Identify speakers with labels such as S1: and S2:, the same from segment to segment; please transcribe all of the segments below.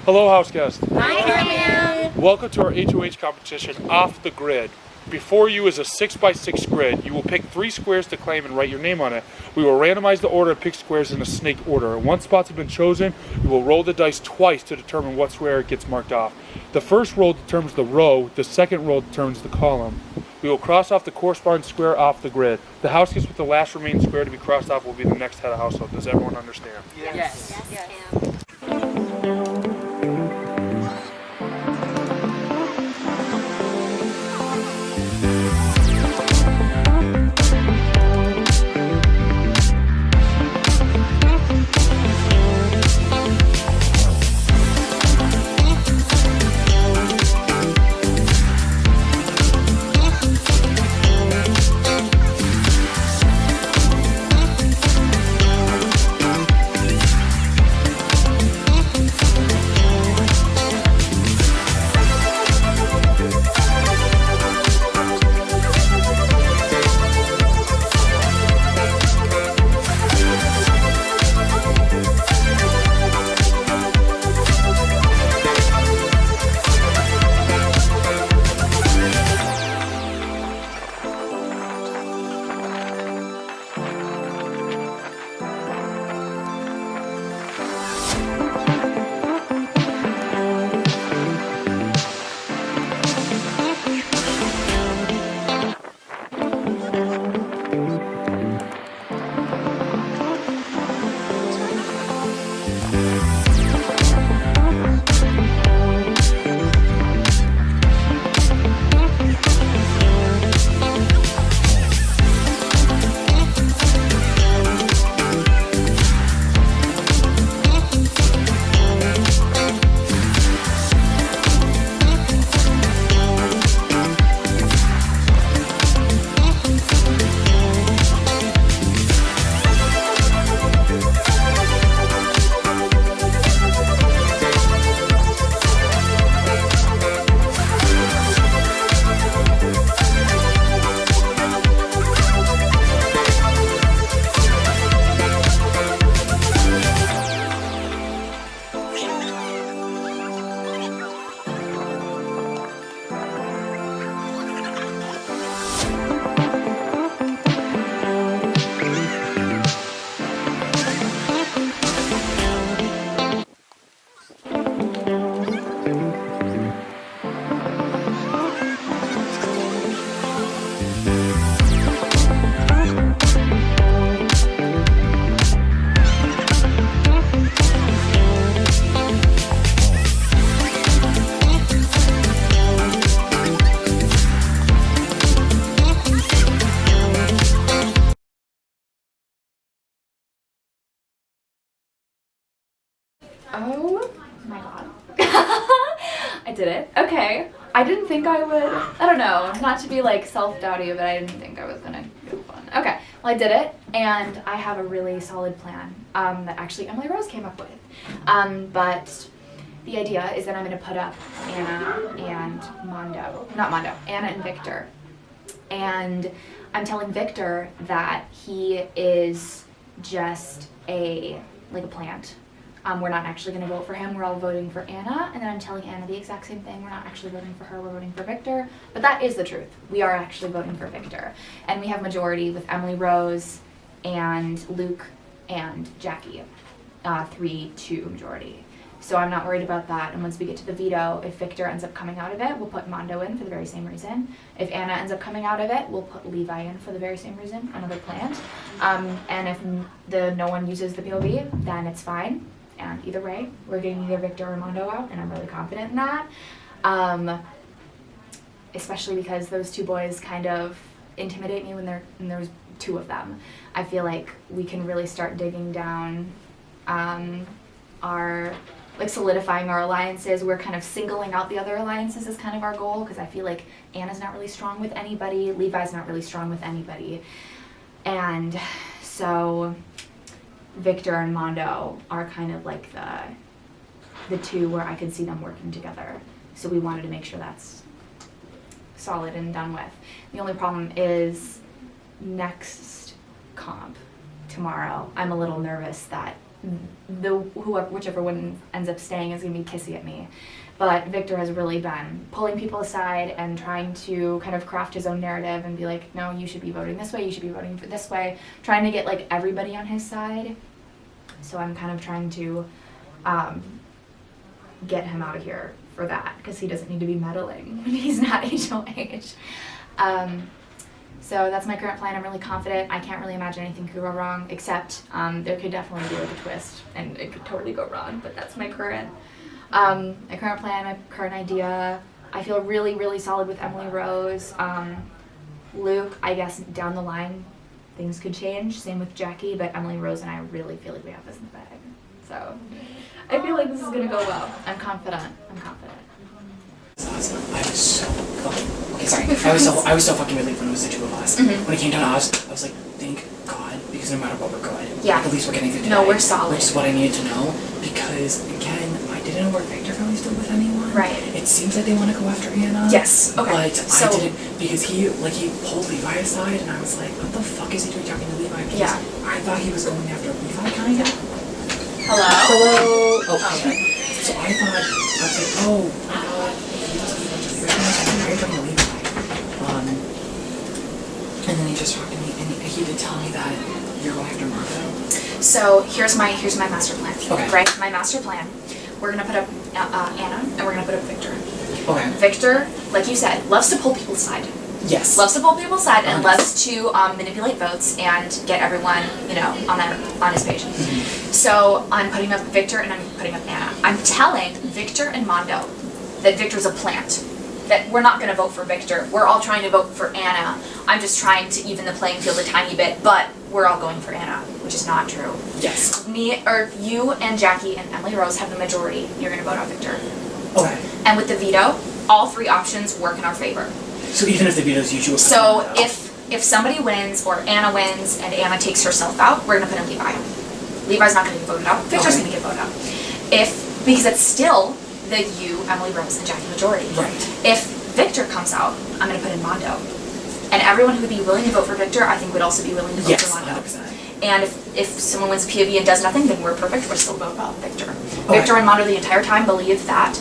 S1: Hello, house guest.
S2: Hi, Carmen.
S1: Welcome to our HOH competition, Off the Grid. Before you is a 6x6 grid. You will pick 3 squares to claim and write your name on it. We will randomize the order and pick squares in a snake order. Once spots have been chosen, we will roll the dice twice to determine what square gets marked off. The first roll determines the row, the second roll determines the column. We will cross off the corresponding square off the grid. The house guest with the last remaining square to be crossed off will be the next head of household. Does everyone understand?
S2: Yes.
S3: Oh my god. I did it. Okay. I didn't think I would. I don't know. Not to be like self-doubty, but I didn't think I was gonna do fun. Okay. Well, I did it, and I have a really solid plan that actually Emily Rose came up with. But the idea is that I'm gonna put up Anna and Anna and Victor. And I'm telling Victor that he is just a plant. We're not actually going to vote for him. We're all voting for Anna. And then I'm telling Anna the exact same thing. We're not actually voting for her. We're voting for Victor. But that is the truth. We are actually voting for Victor. And we have majority with Emily Rose and Luke and Jackie. 3-2 majority. So I'm not worried about that. And once we get to the veto, if Victor ends up coming out of it, we'll put Mondo in for the very same reason. If Anna ends up coming out of it, we'll put Levi in for the very same reason, another plant. And if no one uses the POV, then it's fine. And either way, we're getting either Victor or Mondo out, and I'm really confident in that. Especially because those two boys kind of intimidate me when there's 2 of them. I feel like we can really start digging down solidifying our alliances. We're kind of singling out the other alliances as kind of our goal, because I feel like Anna's not really strong with anybody, Levi's not really strong with anybody. And so Victor and Mondo are kind of like the 2 where I could see them working together. So we wanted to make sure that's solid and done with. The only problem is next comp tomorrow. I'm a little nervous that whichever one ends up staying is gonna be kissy at me. But Victor has really been pulling people aside and trying to kind of craft his own narrative and be like, no, you should be voting this way, you should be voting for this way, trying to get like everybody on his side. So I'm kind of trying to get him out of here for that, because he doesn't need to be meddling when he's not HOH. So that's my current plan. I'm really confident. I can't really imagine anything could go wrong, except there could definitely be like a twist, and it could totally go wrong. But that's my current plan, my current idea. I feel really, really solid with Emily Rose. Luke, I guess down the line, things could change. Same with Jackie, but Emily Rose and I really feel like we have this in the bag. So I feel like this is gonna go well. I'm confident.
S2: Awesome. I was so fucking I was so fucking relieved when it was the two of us. When it came down to us, I was like, thank God, because no matter what, we're good.
S3: Yeah.
S2: Like, at least we're getting through today.
S3: No, we're solid.
S2: Which is what I needed to know, because again, I didn't know where Victor family's still with anyone.
S3: Right.
S2: It seems like they want to go after Anna.
S3: Yes. Okay.
S2: But
S3: so,
S2: I didn't, because he pulled Levi aside, and I was like, what the fuck is he doing talking to Levi? Because
S3: yeah.
S2: I thought he was going after Levi, kind of.
S3: Hello.
S2: Oh, okay. So I was like, oh, I thought he was talking to Levi. And then he just talked to me, and he did tell me that you're going after Marco.
S3: So here's my master plan.
S2: Okay.
S3: Right, my master plan. We're gonna put up Anna, and we're gonna put up Victor.
S2: Okay.
S3: Victor, like you said, loves to pull people aside.
S2: Yes.
S3: Loves to pull people aside and loves to manipulate votes and get everyone, on his page. So I'm putting up Victor and I'm putting up Anna. I'm telling Victor and Mondo that Victor's a plant. That we're not going to vote for Victor. We're all trying to vote for Anna. I'm just trying to even the playing field a tiny bit, but we're all going for Anna, which is not true.
S2: Yes.
S3: You and Jackie and Emily Rose have the majority. You're going to vote on Victor.
S2: Okay.
S3: And with the veto, all three options work in our favor.
S2: So even if the veto's usual.
S3: So if somebody wins or Anna wins and Anna takes herself out, we're going to put in Levi. Levi's not going to get voted out. Victor's going to get voted out. Because it's still the you, Emily Rose, and Jackie majority.
S2: Right.
S3: If Victor comes out, I'm going to put in Mondo. And everyone who would be willing to vote for Victor, I think would also be willing to vote for Mondo.
S2: 100%.
S3: And if someone wins POV and does nothing, then we're perfect. We're still voting about Victor. Okay. Victor and Mondo the entire time believe that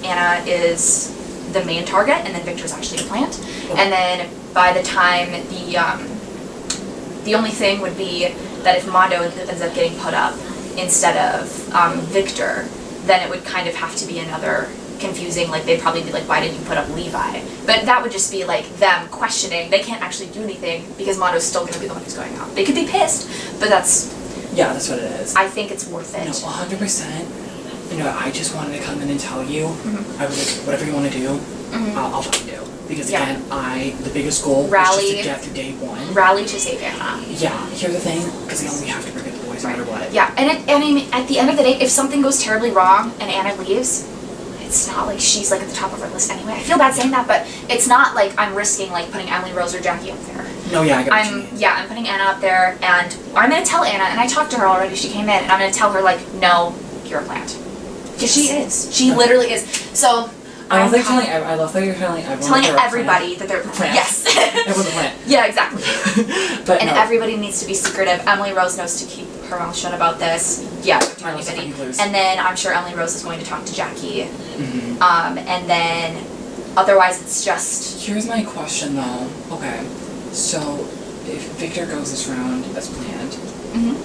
S3: Anna is the main target, and then Victor's actually a plant. Okay. And then by the time the only thing would be that if Mondo ends up getting put up instead of Victor, then it would kind of have to be another confusing, like they'd probably be like, why didn't you put up Levi? But that would just be like them questioning. They can't actually do anything because Mondo's still going to be the one who's going out. They could be pissed, but that's
S2: what it is.
S3: I think it's worth it.
S2: No, 100%. I just wanted to come in and tell you, I was like, whatever you want to do, I'll fucking do. Because again, the biggest goal is just to get through day one.
S3: Rally to save Anna.
S2: Yeah, here's the thing, because we have to bring it the boys no matter what.
S3: Yeah, and I mean, at the end of the day, if something goes terribly wrong and Anna leaves, it's not like she's like at the top of our list anyway. I feel bad saying that, but it's not like I'm risking like putting Emily Rose or Jackie up there.
S2: No, yeah, I get what you mean.
S3: Yeah, I'm putting Anna up there, and I'm gonna tell Anna, and I talked to her already. She came in, and I'm gonna tell her like, no, you're a plant. Because she is. She literally is. So
S2: I love that you're telling everyone.
S3: Telling everybody that they're a plant. Yes.
S2: Everyone's a plant.
S3: Yeah, exactly.
S2: But
S3: everybody needs to be secretive. Emily Rose knows to keep her mouth shut about this. Yeah, don't do anybody. And then I'm sure Emily Rose is going to talk to Jackie. And then otherwise it's just.
S2: Here's my question though. Okay, so if Victor goes this round as planned,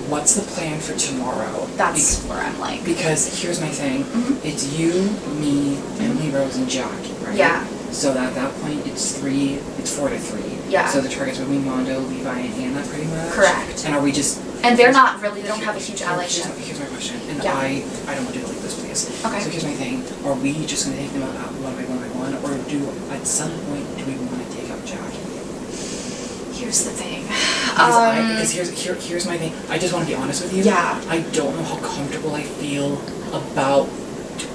S2: what's the plan for tomorrow?
S3: That's where I'm like.
S2: Because here's my thing. It's you, me, Emily Rose, and Jackie, right?
S3: Yeah.
S2: So at that point, it's 4 to 3.
S3: Yeah.
S2: So the targets would be Mondo, Levi, and Anna, pretty much.
S3: Correct.
S2: And are we just?
S3: And they're not really. They don't have a huge allyship.
S2: Here's my question, and
S3: yeah.
S2: I don't want to do it like this, please.
S3: Okay.
S2: So here's my thing: are we just going to take them out one by one, or at some point do we want to take out Jackie?
S3: Here's the thing.
S2: Because here's my thing. I just want to be honest with you.
S3: Yeah.
S2: I don't know how comfortable I feel about.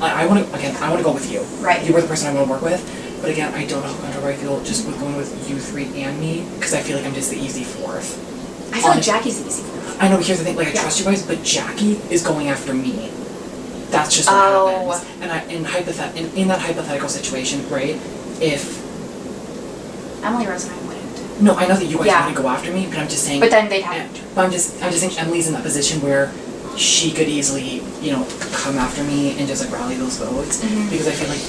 S2: I want to go with you.
S3: Right.
S2: You were the person I want to work with. But again, I don't know how comfortable I feel just with going with you three and me, because I feel like I'm just the easy fourth.
S3: I feel like Jackie's the easy fourth.
S2: I know, but here's the thing, I trust you guys, but Jackie is going after me. That's just what happens. And in that hypothetical situation, right, if...
S3: Emily Rose and I wouldn't.
S2: No, I know that you guys want to go after me, but I'm just saying.
S3: But then they'd have.
S2: But I'm just saying Emily's in that position where she could easily, you know, come after me and just like rally those votes because I feel like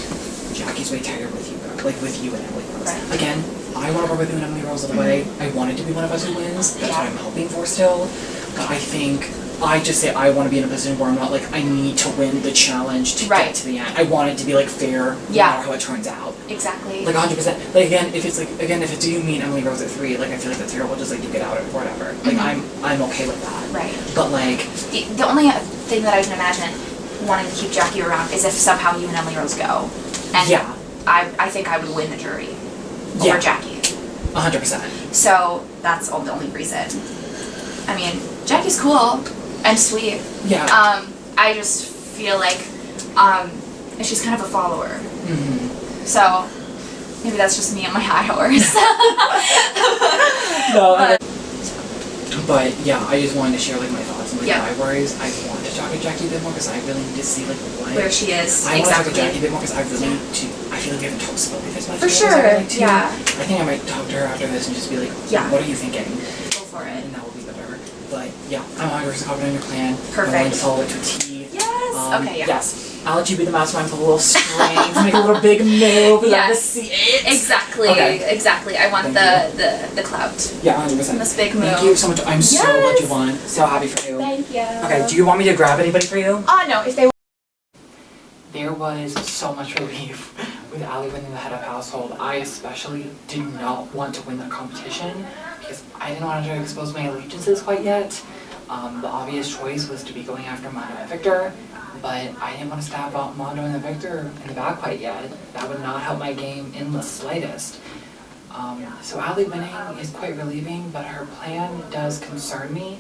S2: Jackie's way tighter with you, with you and Emily Rose.
S3: Right.
S2: Again, I want to work with you and Emily Rose all the way. I want it to be one of us who wins. That's what I'm hoping for still. But I think I just say I want to be in a position where I'm not like I need to win the challenge to get to the end. I want it to be like fair, no matter how it turns out.
S3: Exactly.
S2: Like 100%. Like again, if it's you, me, and Emily Rose at 3, like I feel like that's terrible. Just like you get out or whatever. Like I'm okay with that.
S3: Right.
S2: But like
S3: the only thing that I can imagine wanting to keep Jackie around is if somehow you and Emily Rose go. And I think I would win the jury over Jackie.
S2: 100%.
S3: So that's the only reason. I mean, Jackie's cool and sweet.
S2: Yeah.
S3: I just feel like she's kind of a follower. So maybe that's just me and my high horse. But
S2: yeah, I just wanted to share like my thoughts and like my worries. I want to talk to Jackie a bit more because I really need to see like
S3: where she is.
S2: I want to talk to Jackie a bit more because I really need to. I feel like we haven't talked about this much.
S3: For sure. Yeah.
S2: I think I might talk to her after this and just be like, what are you thinking?
S3: Go for it.
S2: And that will be better. But yeah, I'm 100% confident in your plan.
S3: Perfect.
S2: I'm going to follow it to a T.
S3: Yes. Okay. Yeah.
S2: Yes. I'll let you be the mastermind with a little string to make a little big move.
S3: Yes.
S2: See it.
S3: Exactly. Okay. Exactly. I want the clout.
S2: Yeah, 100%.
S3: This big move.
S2: Thank you so much. I'm so glad you won. So happy for you.
S3: Thank you.
S2: Okay. Do you want me to grab anybody for you?
S3: No. If they.
S2: There was so much relief with Allie winning the head of household. I especially did not want to win that competition because I didn't want to expose my allegiances quite yet. The obvious choice was to be going after Mondo and Victor, but I didn't want to stab out Mondo and Victor in the back quite yet. That would not help my game in the slightest. So Allie winning is quite relieving, but her plan does concern me.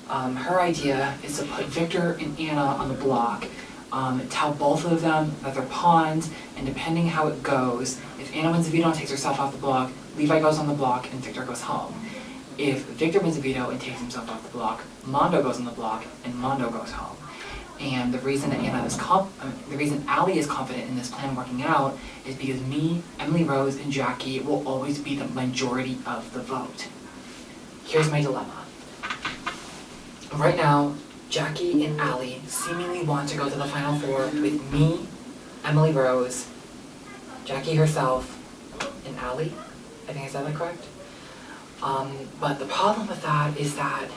S2: Her idea is to put Victor and Anna on the block, tell both of them that they're pawns, and depending how it goes, if Anna wins the veto and takes herself off the block, Levi goes on the block and Victor goes home. If Victor wins the veto and takes himself off the block, Mondo goes on the block and Mondo goes home. And the reason that the reason Allie is confident in this plan working out is because me, Emily Rose, and Jackie will always be the majority of the vote. Here's my dilemma. Right now, Jackie and Allie seemingly want to go to the final 4 with me, Emily Rose, Jackie herself, and Allie. I think I said that correct. But the problem with that is that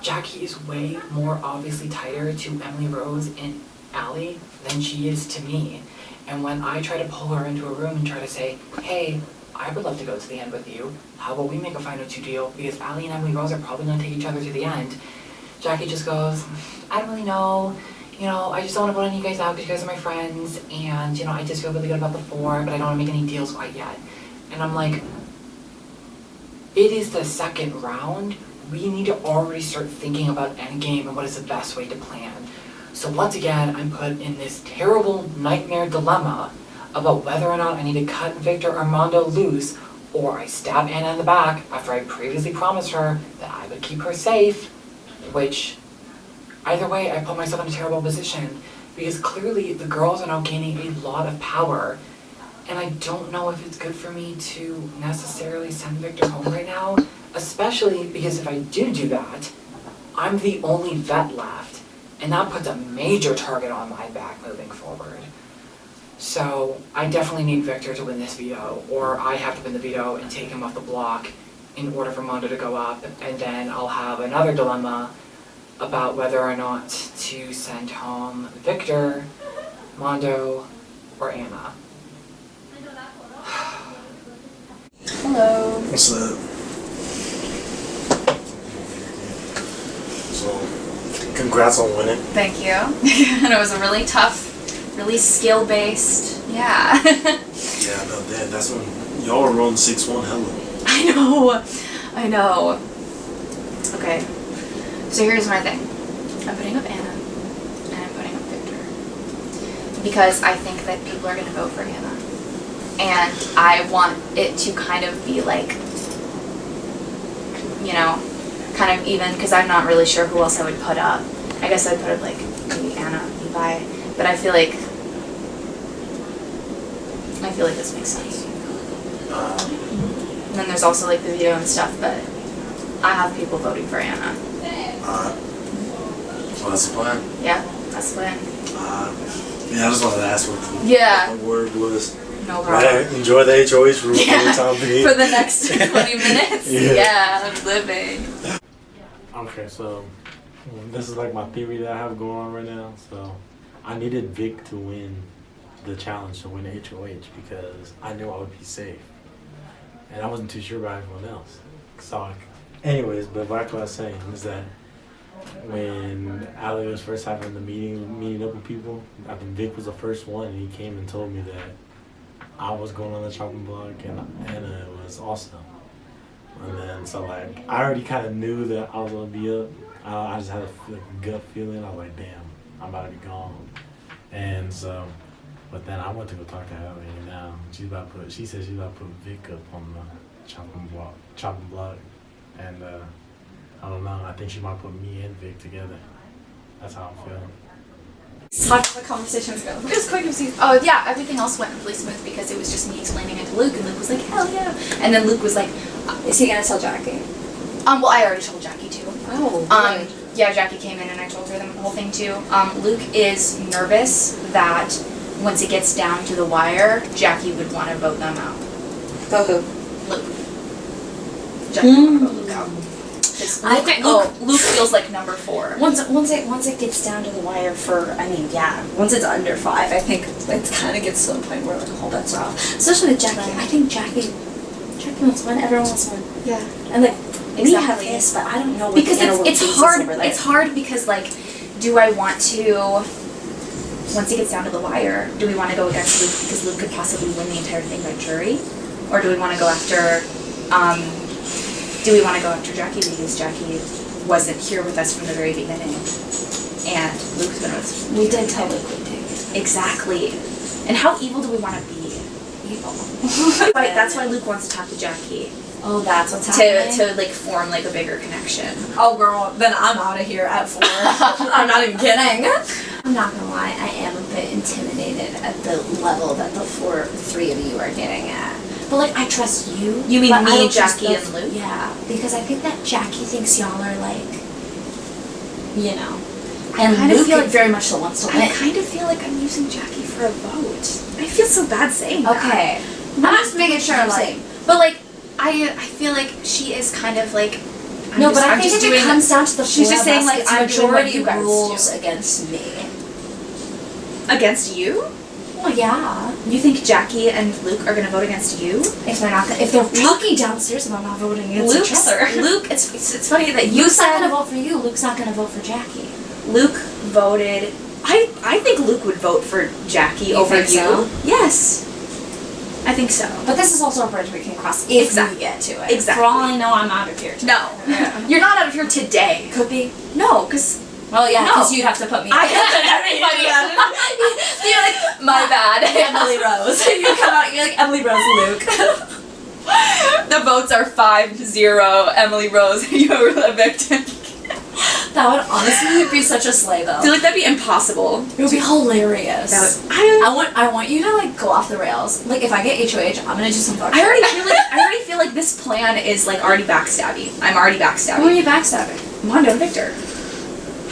S2: Jackie is way more obviously tighter to Emily Rose and Allie than she is to me. And when I try to pull her into a room and try to say, hey, I would love to go to the end with you, how about we make a final 2 deal because Allie and Emily Rose are probably going to take each other to the end. Jackie just goes, I don't really know, I just don't want to vote any of you guys out because you guys are my friends, and, I just feel really good about the 4, but I don't want to make any deals quite yet. And I'm like, it is the second round. We need to already start thinking about endgame and what is the best way to plan. So once again, I'm put in this terrible nightmare dilemma about whether or not I need to cut Victor Armando loose, or I stab Anna in the back after I previously promised her that I would keep her safe, which, either way, I put myself in a terrible position because clearly the girls are now gaining a lot of power, and I don't know if it's good for me to necessarily send Victor home right now, especially because if I do that, I'm the only vet left, and that puts a major target on my back moving forward. So I definitely need Victor to win this veto, or I have to win the veto and take him off the block in order for Mondo to go up, and then I'll have another dilemma about whether or not to send home Victor, Mondo, or Anna.
S3: Hello.
S4: What's up? So, congrats on winning.
S3: Thank you. And it was a really tough, really skill-based, yeah.
S4: Yeah, I know that. That's when y'all were rolling 6-1 hella.
S3: I know. Okay, so here's my thing. I'm putting up Anna, and I'm putting up Victor. Because I think that people are going to vote for Anna. And I want it to kind of be like, kind of even, because I'm not really sure who else I would put up. I guess I'd put up like maybe Anna, Levi, but I feel like this makes sense. And then there's also like the video and stuff, but I have people voting for Anna.
S4: So that's the plan.
S3: Yeah, that's the plan.
S4: Yeah, I just wanted to ask what the word was.
S3: No problem.
S4: Enjoy the HOH room for the time being.
S3: For the next 20 minutes? Yeah, I'm living.
S5: Okay, so this is like my theory that I have going on right now. So I needed Vic to win the challenge to win HOH because I knew I would be safe. And I wasn't too sure about everyone else. So, anyways, but like what I was saying is that when Ali was first having the meeting up with people, I think Vic was the first one, and he came and told me that I was going on the chopping block and Anna was also. And then, so like, I already kind of knew that I was going to be up. I just had a gut feeling. I was like, damn, I'm about to be gone. And so, but then I went to go talk to her, and now she said she's about to put Vic up on the chopping block. And I don't know, I think she might put me and Vic together. That's how I'm feeling.
S6: How did the conversations go?
S3: Just quick and see. Oh yeah, everything else went really smooth because it was just me explaining it to Luke, and Luke was like, hell yeah. And then Luke was like,
S6: Is he gonna tell Jackie?
S3: well, I already told Jackie too.
S6: Oh.
S3: Yeah, Jackie came in and I told her the whole thing too. Luke is nervous that once it gets down to the wire, Jackie would want to vote them out.
S6: Vote who?
S3: Luke. Jackie would want to vote Luke out. Luke feels like number 4.
S6: Once it gets down to the wire for, once it's under 5, I think it kind of gets to the point where like, oh, that's rough. Especially with Jackie. I think Jackie wants to win. Everyone wants to win.
S3: Yeah.
S6: And like, we have
S3: Exactly.
S6: this, but I don't know what
S3: Because
S6: the inner
S3: it's
S6: workings
S3: hard.
S6: is over there.
S3: It's hard because like, do I want to? Once it gets down to the wire, do we want to go against Luke because Luke could possibly win the entire thing by jury, or do we want to go after? Do we want to go after Jackie because Jackie wasn't here with us from the very beginning, and Luke's been with us.
S6: We did tell Luke we'd take it.
S3: Exactly. And how evil do we want to be?
S6: Evil.
S3: Right. That's why Luke wants to talk to Jackie
S6: Oh, that's what's happening?
S3: to like form like a bigger connection.
S6: Oh, girl, then I'm out of here at 4. I'm not even kidding. I'm not gonna lie, I am a bit intimidated at the level that the 3 of you are getting at. But like, I trust you.
S3: You mean
S6: but I
S3: me,
S6: don't trust
S3: Jackie,
S6: those-
S3: and Luke?
S6: Yeah, because I think that Jackie thinks y'all are like, you know, and
S3: kind of
S6: Luke
S3: feel like-
S6: very much so wants to win.
S3: I kind of feel like I'm using Jackie for a vote. I feel so bad saying that.
S6: Okay, I'm just making sure, like,
S3: But like, I feel like she is kind of like.
S6: I think if it comes down to the
S3: she's just saying, like,
S6: it's
S3: I'm doing what
S6: majority
S3: you guys
S6: rules
S3: do.
S6: against me.
S3: Against you?
S6: Well, yeah.
S3: You think Jackie and Luke are gonna vote against you?
S6: If they're talking downstairs about not voting against each other.
S3: Luke, it's funny that you
S6: Luke's not
S3: said
S6: gonna vote for you. Luke's not gonna vote for Jackie.
S3: Luke voted. I think Luke would vote for Jackie
S6: You
S3: over
S6: think
S3: you.
S6: so?
S3: Yes. I think so.
S6: But this is also a bridge we can cross if
S3: Exactly.
S6: we get to it.
S3: Exactly.
S6: For all I know, I'm out of here.
S3: No.
S6: Yeah.
S3: You're not out of here today.
S6: Could be.
S3: No, because
S6: Well, yeah,
S3: No.
S6: because you'd have to put me.
S3: I have to everybody. You're like, my bad.
S6: Emily Rose. You come out, you're like Emily Rose Luke.
S3: The votes are 5-0. Emily Rose, you were the victim.
S6: That would honestly be such a slay, though.
S3: I feel like that'd be impossible.
S6: It would be hilarious.
S3: That would,
S6: I want you to like go off the rails. Like if I get HOH, I'm gonna do some fuck
S3: I
S6: shit.
S3: already feel like this plan is like already backstabbing. I'm already
S6: Who are
S3: backstabbing.
S6: you backstabbing?
S3: Mondo and Victor.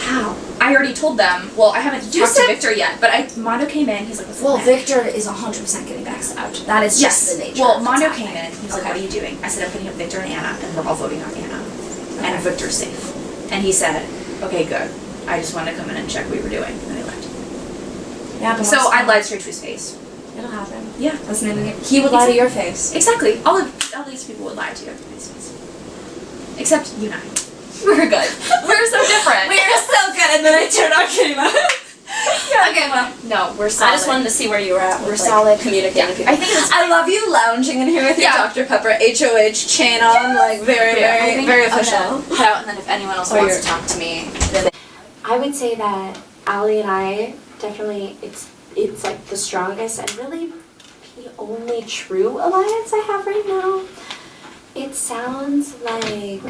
S6: How?
S3: I already told them. Well, I haven't
S6: You
S3: talked to
S6: said-
S3: Victor yet, but Mondo came in. He's like, "What's
S6: Well,
S3: the plan?"
S6: Victor is 100% getting backstabbed. That is
S3: Yes.
S6: just the nature.
S3: Well,
S6: of what's
S3: Mondo came
S6: happening.
S3: in. He was like,
S6: Okay.
S3: "What are you doing?" I said, "I'm putting up Victor and Anna, and we're all voting on Anna, and Victor's safe." And he said, "Okay, good. I just wanted to come in and check what we were doing," and I left.
S6: Yeah, but
S3: So
S6: also-
S3: I lied straight to his face.
S6: It'll happen.
S3: Yeah, that's the name of the game.
S6: He would lie to your face.
S3: Exactly. All these people would lie to you. Except you and I. We're good. We're so different.
S6: We're so good, and then I turned on camera. Okay, well,
S3: No, we're solid.
S6: I just wanted to see where you were at.
S3: We're
S6: with,
S3: solid.
S6: Communicating
S3: Yeah,
S6: with people.
S3: I think it's-
S6: I love you lounging in here with your
S3: Yeah.
S6: Dr. Pepper HOH chain on, like very,
S3: Yeah, I
S6: very,
S3: think-
S6: very
S3: okay.
S6: official.
S3: Cut out, and then if anyone else
S6: Or
S3: wants
S6: your-
S3: to talk to me, then
S7: I would say that Allie and I definitely, it's like the strongest and really the only true alliance I have right now. It sounds like,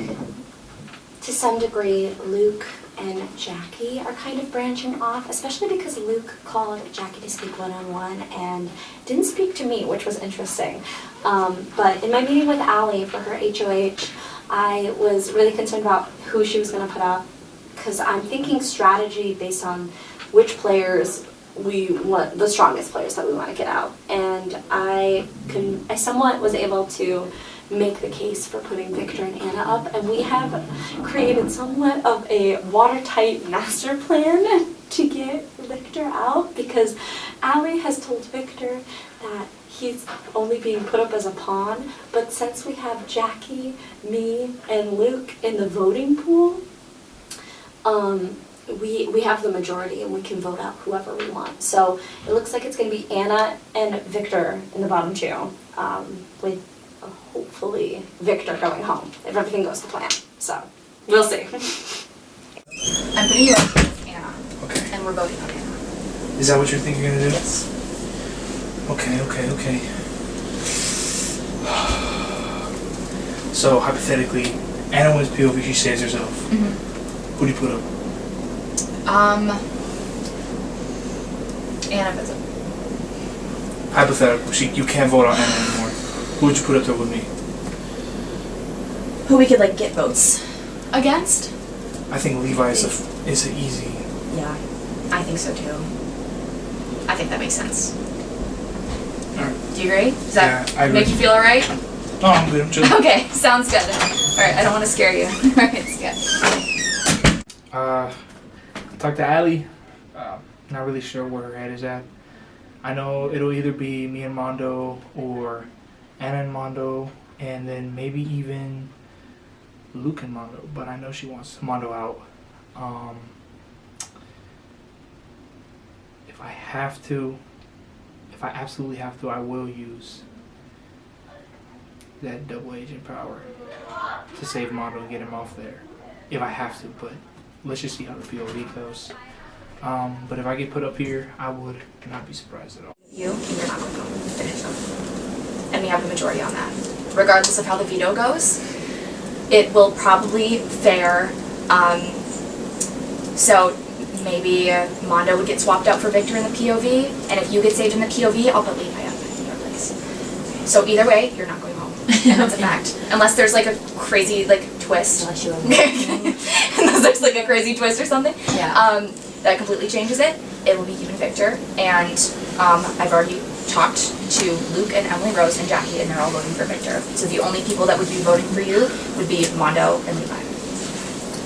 S7: to some degree, Luke and Jackie are kind of branching off, especially because Luke called Jackie to speak one-on-one and didn't speak to me, which was interesting. But in my meeting with Allie for her HOH, I was really concerned about who she was going to put up, because I'm thinking strategy based on which players we want, the strongest players that we want to get out. And I somewhat was able to make the case for putting Victor and Anna up, and we have created somewhat of a watertight master plan to get Victor out, because Allie has told Victor that he's only being put up as a pawn, but since we have Jackie, me, and Luke in the voting pool, we have the majority and we can vote out whoever we want. So it looks like it's going to be Anna and Victor in the bottom two, with hopefully Victor going home if everything goes to plan. So we'll see.
S3: I'm putting you up with Anna.
S8: Okay.
S3: And we're voting on Anna.
S8: Is that what you're thinking you're gonna do?
S3: Yes.
S8: Okay. So hypothetically, Anna wins POV, she saves herself.
S3: Mm-hmm.
S8: Who do you put up?
S3: Anna puts up.
S8: Hypothetical, you can't vote on Anna anymore. Who would you put up there with me?
S6: Who we could like get votes against?
S8: I think Levi is an easy.
S6: Yeah, I think so too. I think that makes sense.
S8: Alright.
S6: Do you agree? Does that
S8: Yeah, I agree.
S6: make you feel alright?
S8: No, I'm good. I'm chilling.
S6: Okay, sounds good. Alright, I don't want to scare you. Alright, it's good.
S8: Talk to Allie. Not really sure where her head is at. I know it'll either be me and Mondo or Anna and Mondo, and then maybe even Luke and Mondo. But I know she wants Mondo out. If I absolutely have to, I will use that double agent power to save Mondo and get him off there. If I have to, but let's just see how the POV goes. But if I get put up here, I would not be surprised at all.
S6: You're not going to go finish them. And we have the majority on that. Regardless of how the veto goes, it will probably fare. So maybe Mondo would get swapped out for Victor in the POV, and if you get saved in the POV, I'll put Levi up in your place. So either way, you're not going home. And that's a fact. Unless there's like a crazy like twist.
S9: Unless you
S6: Unless there's like a crazy twist or something.
S9: Yeah.
S6: That completely changes it. It will be you and Victor, and I've already talked to Luke and Emily Rose and Jackie, and they're all voting for Victor. So the only people that would be voting for you would be Mondo and Levi.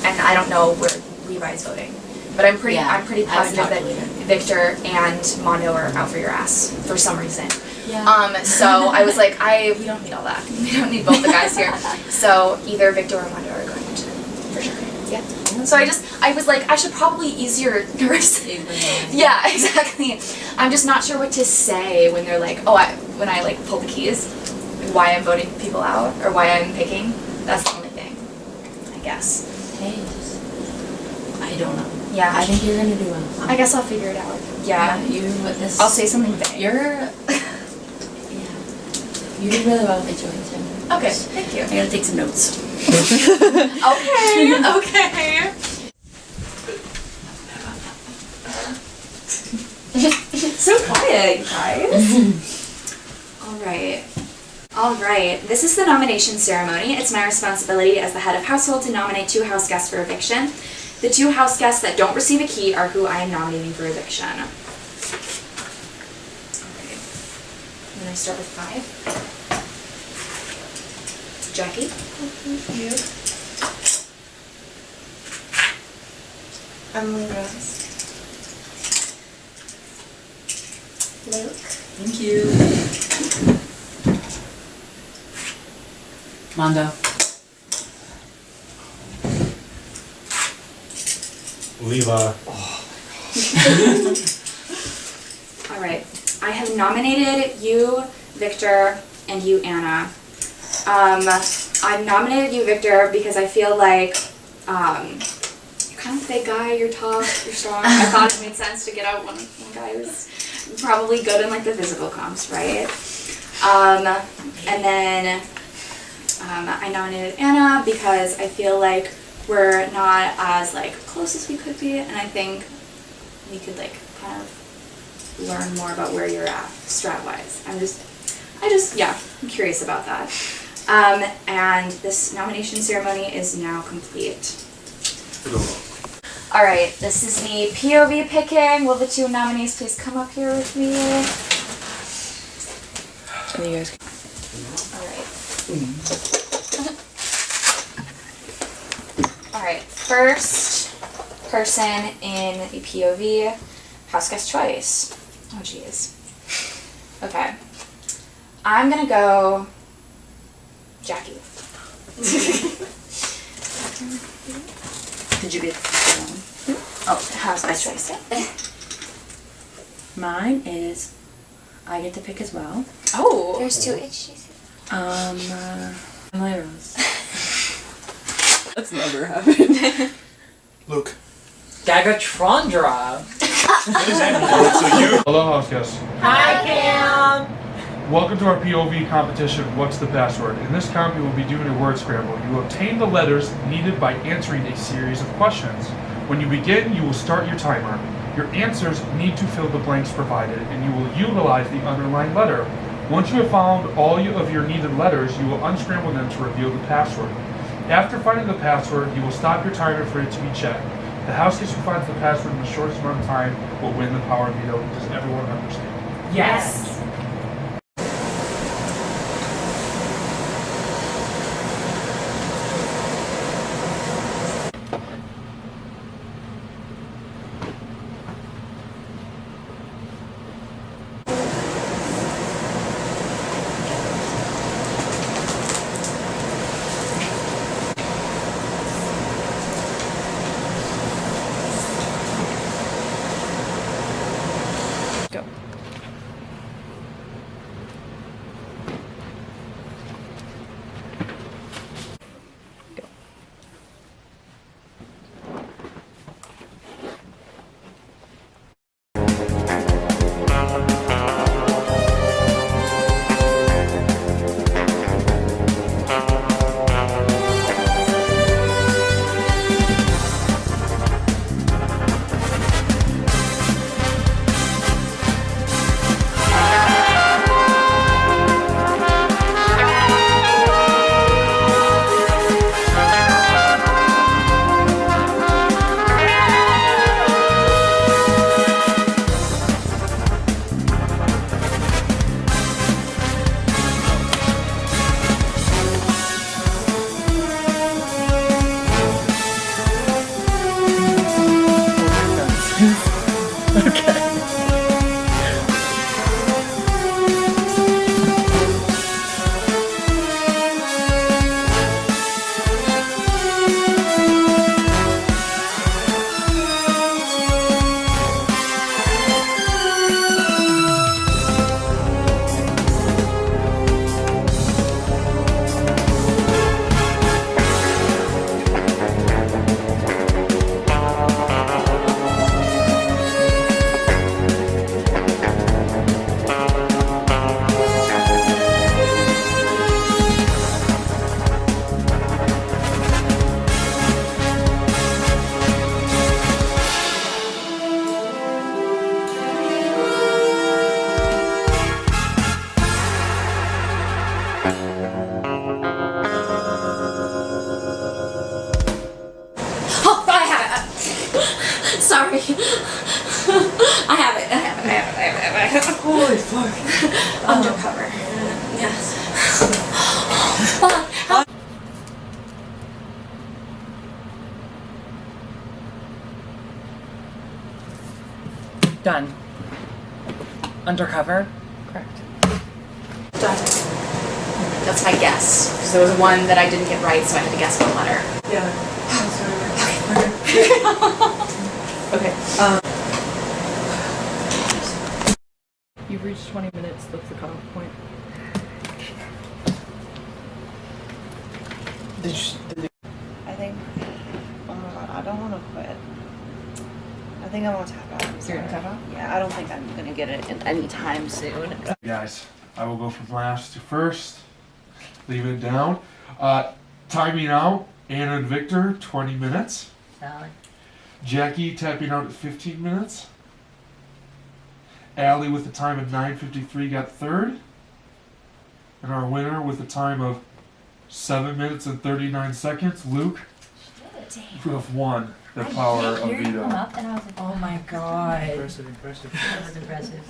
S6: And I don't know where Levi is voting, but I'm pretty positive that Victor and Mondo are out for your ass for some reason.
S9: Yeah.
S6: So I was like, we don't need all that. We don't need both the guys here. So either Victor or Mondo are going to, for sure. Yeah. So I was like, I should probably ease your nerves. Yeah, exactly. I'm just not sure what to say when they're like, when I like pull the keys, why I'm voting people out or why I'm picking. That's the only thing, I guess.
S9: Hey, I don't know.
S6: Yeah.
S9: I think you're gonna do well.
S6: I guess I'll figure it out. Yeah. I'll say something vague.
S9: Yeah. You did really well with HOH.
S6: Okay, thank you.
S9: I gotta take some notes.
S6: Okay. So quiet, you guys. All right. This is the nomination ceremony. It's my responsibility as the head of household to nominate 2 house guests for eviction. The 2 house guests that don't receive a key are who I am nominating for eviction. Okay. I'm gonna start with 5. Jackie. You. Emily Rose. Luke.
S9: Thank you. Mondo.
S5: Levi.
S6: All right. I have nominated you, Victor, and you, Anna. I've nominated you, Victor, because I feel like you're kind of a big guy, you're tough, you're strong. I thought it made sense to get out one guy who's probably good in like the physical comps, right? And then I nominated Anna because I feel like we're not as like close as we could be, and I think we could like kind of learn more about where you're at strat-wise. Yeah, I'm curious about that. And this nomination ceremony is now complete. All right, this is the POV picking. Will the two nominees please come up here with me?
S9: And you guys.
S6: All right, first person in the POV, house guest choice. Oh geez. Okay. I'm gonna go Jackie.
S9: Did you get
S6: Oh, house guest choice.
S9: Mine is, I get to pick as well.
S6: Oh.
S7: There's two issues.
S9: Emily Rose. That's never happened.
S1: Luke.
S10: Gagatrondra.
S1: Hello, house guests.
S10: Hi, Cam.
S1: Welcome to our POV competition, What's the Password? In this comp, you will be doing a word scramble. You will obtain the letters needed by answering a series of questions. When you begin, you will start your timer. Your answers need to fill the blanks provided, and you will utilize the underlined letter. Once you have found all of your needed letters, you will unscramble them to reveal the password. After finding the password, you will stop your timer for it to be checked. The house guest who finds the password in the shortest amount of time will win the power veto. Does everyone understand?
S10: Yes.
S6: Sorry. I have it.
S9: Holy fuck.
S6: Undercover. Yes.
S10: Done. Undercover? Correct.
S6: Done. That's my guess. Because there was one that I didn't get right, so I had to guess one letter.
S9: Yeah.
S10: Okay. You've reached 20 minutes. That's the cutoff point.
S11: I think, oh my god, I don't want to quit. I think I want to tap out.
S10: You're gonna tap out?
S11: Yeah, I don't think I'm gonna get it in anytime soon.
S1: Guys, I will go from last to first. Leave it down. Timing out Anna and Victor, 20 minutes.
S12: Solid.
S1: Jackie tapping out at 15 minutes. Allie with a time of 9:53 got third. And our winner with a time of 7 minutes and 39 seconds, Luke, who have won the power of
S12: Come
S1: veto.
S12: up and I was like, oh my god.
S8: Impressive, impressive.
S12: That was impressive.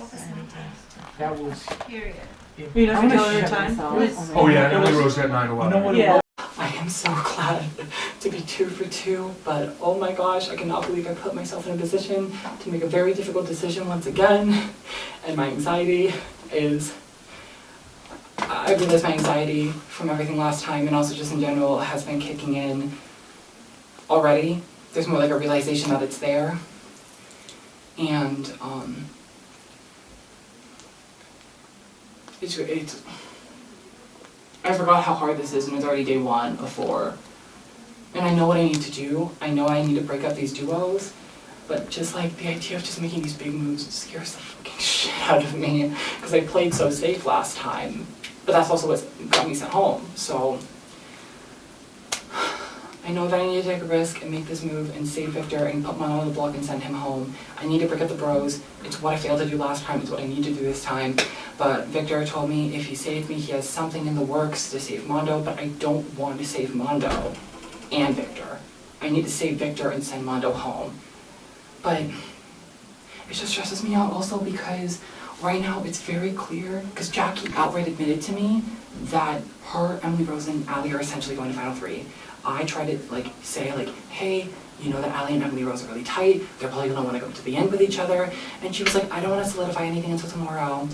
S8: That was.
S11: Period.
S8: You
S11: have to tell her time?
S1: Oh yeah, Emily Rose got 9:11.
S11: Yeah.
S2: I am so glad to be 2 for 2, but oh my gosh, I cannot believe I put myself in a position to make a very difficult decision once again. And my anxiety is, I realized my anxiety from everything last time and also just in general has been kicking in already. There's more like a realization that it's there. And it's I forgot how hard this is and it's already day 1 of 4. And I know what I need to do. I know I need to break up these duos. But just like the idea of just making these big moves scares the fucking shit out of me. Because I played so safe last time. But that's also what got me sent home. So I know that I need to take a risk and make this move and save Victor and put Mono on the block and send him home. I need to break up the bros. It's what I failed to do last time. It's what I need to do this time. But Victor told me if he saved me, he has something in the works to save Mondo, but I don't want to save Mondo and Victor. I need to save Victor and send Mondo home. But it just stresses me out also because right now it's very clear, because Jackie outright admitted to me that her, Emily Rose, and Allie are essentially going to Final 3. I tried to say hey, you know that Allie and Emily Rose are really tight, they're probably gonna wanna go to the end with each other, and she was like, I don't wanna solidify anything until tomorrow.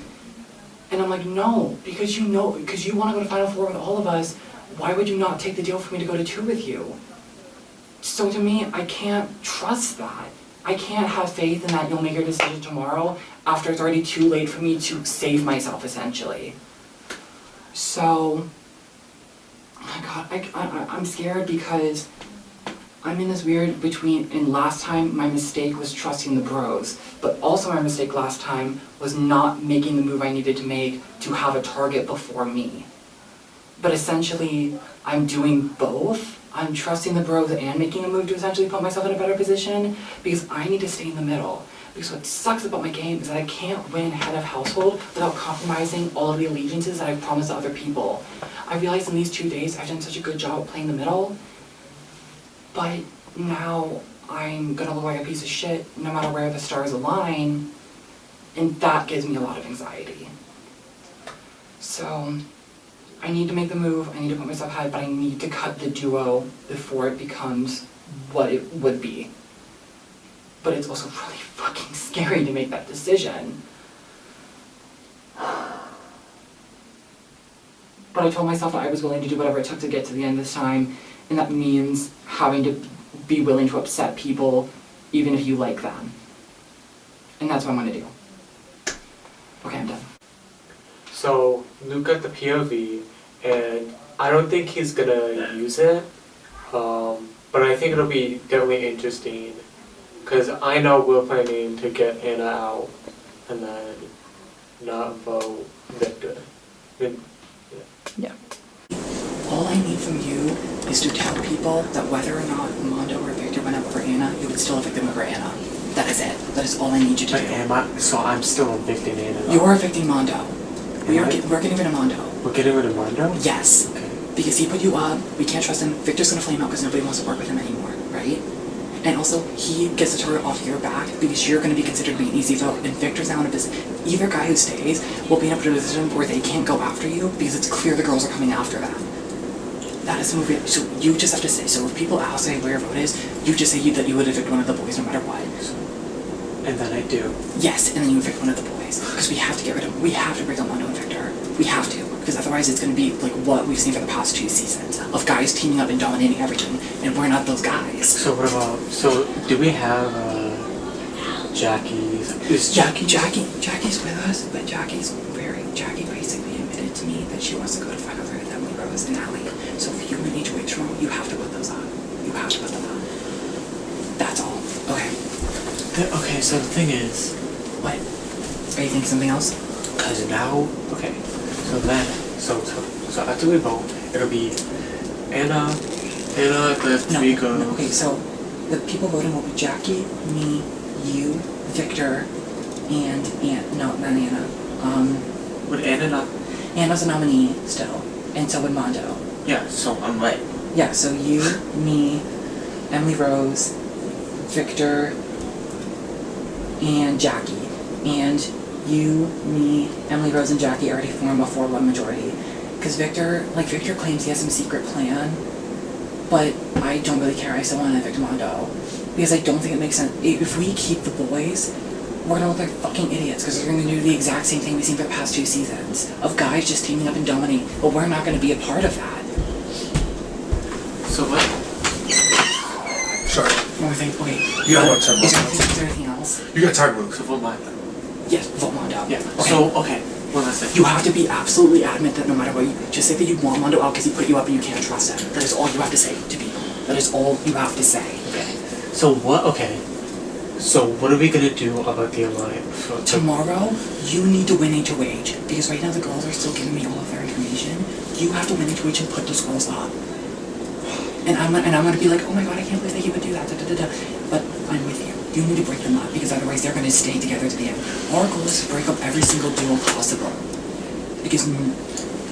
S2: And I'm like, no, because you wanna go to Final 4 with all of us, why would you not take the deal for me to go to 2 with you? So to me, I can't trust that. I can't have faith in that you'll make your decision tomorrow after it's already too late for me to save myself, essentially. So, oh my god, I'm scared because I'm in this weird between, and last time my mistake was trusting the bros, but also my mistake last time was not making the move I needed to make to have a target before me. But essentially, I'm doing both. I'm trusting the bros and making a move to essentially put myself in a better position because I need to stay in the middle. Because what sucks about my game is that I can't win head of household without compromising all of the allegiances that I've promised to other people. I realized in these 2 days I've done such a good job of playing the middle, but now I'm gonna look like a piece of shit no matter where the stars align, and that gives me a lot of anxiety. So, I need to make the move, I need to put myself ahead, but I need to cut the duo before it becomes what it would be. But it's also really fucking scary to make that decision. But I told myself that I was willing to do whatever it took to get to the end this time, and that means having to be willing to upset people, even if you like them. And that's what I'm gonna do. Okay, I'm done.
S13: So, Luke got the POV, and I don't think he's gonna use it, but I think it'll be definitely interesting, because I know we're planning to get Anna out, and then not vote Victor.
S2: Yeah. All I need from you is to tell people that whether or not Mondo or Victor went up for Anna, you would still evict them over Anna. That is it. That is all I need you to do.
S13: So I'm still evicting Anna?
S2: You're evicting Mondo. We're getting rid of Mondo.
S13: We're getting rid of Mondo?
S2: Yes.
S13: Okay.
S2: Because he put you up, we can't trust him, Victor's gonna flame out because nobody wants to work with him anymore, right? And also, he gets the turret off your back because you're gonna be considered to be an easy vote, and Victor's now in a position, either guy who stays will be in a position where they can't go after you because it's clear the girls are coming after them. That is the movie, so you just have to say, so if people ask where your vote is, you just say that you would evict one of the boys no matter what.
S13: And then I do?
S2: Yes, and then you evict one of the boys. Because we have to get rid of, we have to break up Mondo and Victor. We have to, because otherwise it's going to be like what we've seen for the past 2 seasons, of guys teaming up and dominating everything, and we're not those guys.
S13: So what about, so do we have Jackie's,
S2: Jackie's with us, but Jackie basically admitted to me that she wants to go to Final 3 with Emily Rose and Allie. So if you and each week tomorrow, you have to put those on. You have to put them on. That's all. Okay.
S13: Okay, so the thing is...
S2: What? Are you thinking something else?
S13: Because now, okay, so then, so after we vote, it'll be Anna, Anna, the three girls.
S2: No, okay, so the people voting will be Jackie, me, you, Victor, and not Anna.
S13: Would Anna not?
S2: Anna's a nominee still, and so would Mondo.
S13: Yeah, so I'm right.
S2: Yeah, so you, me, Emily Rose, Victor, and Jackie. And you, me, Emily Rose, and Jackie already form a 4-1 majority. Because Victor claims he has some secret plan, but I don't really care. I still want to evict Mondo. Because I don't think it makes sense. If we keep the boys, we're gonna look like fucking idiots because we're gonna do the exact same thing we've seen for the past 2 seasons of guys just teaming up and dominating, but we're not gonna be a part of that.
S13: So what?
S1: Sorry.
S2: One more thing. Okay.
S1: You got what?
S2: Is there anything else?
S1: You got time, Luke.
S13: So vote Mondo.
S2: Yes, vote Mondo.
S13: Yeah.
S2: Okay.
S13: So, okay. One last thing.
S2: You have to be absolutely adamant that no matter what, you just say that you want Mondo out because he put you up and you can't trust him. That is all you have to say to people. That is all you have to say.
S13: Okay. So what? Okay. So what are we gonna do about the alliance?
S2: Tomorrow, you need to win HOH because right now the girls are still giving me all of their information. You have to win HOH and put those girls up. And I'm gonna be like, oh my god, I can't believe that you would do that. Da, da, da, da. But I'm with you. You need to break them up because otherwise they're gonna stay together to the end. Our goal is to break up every single duo possible because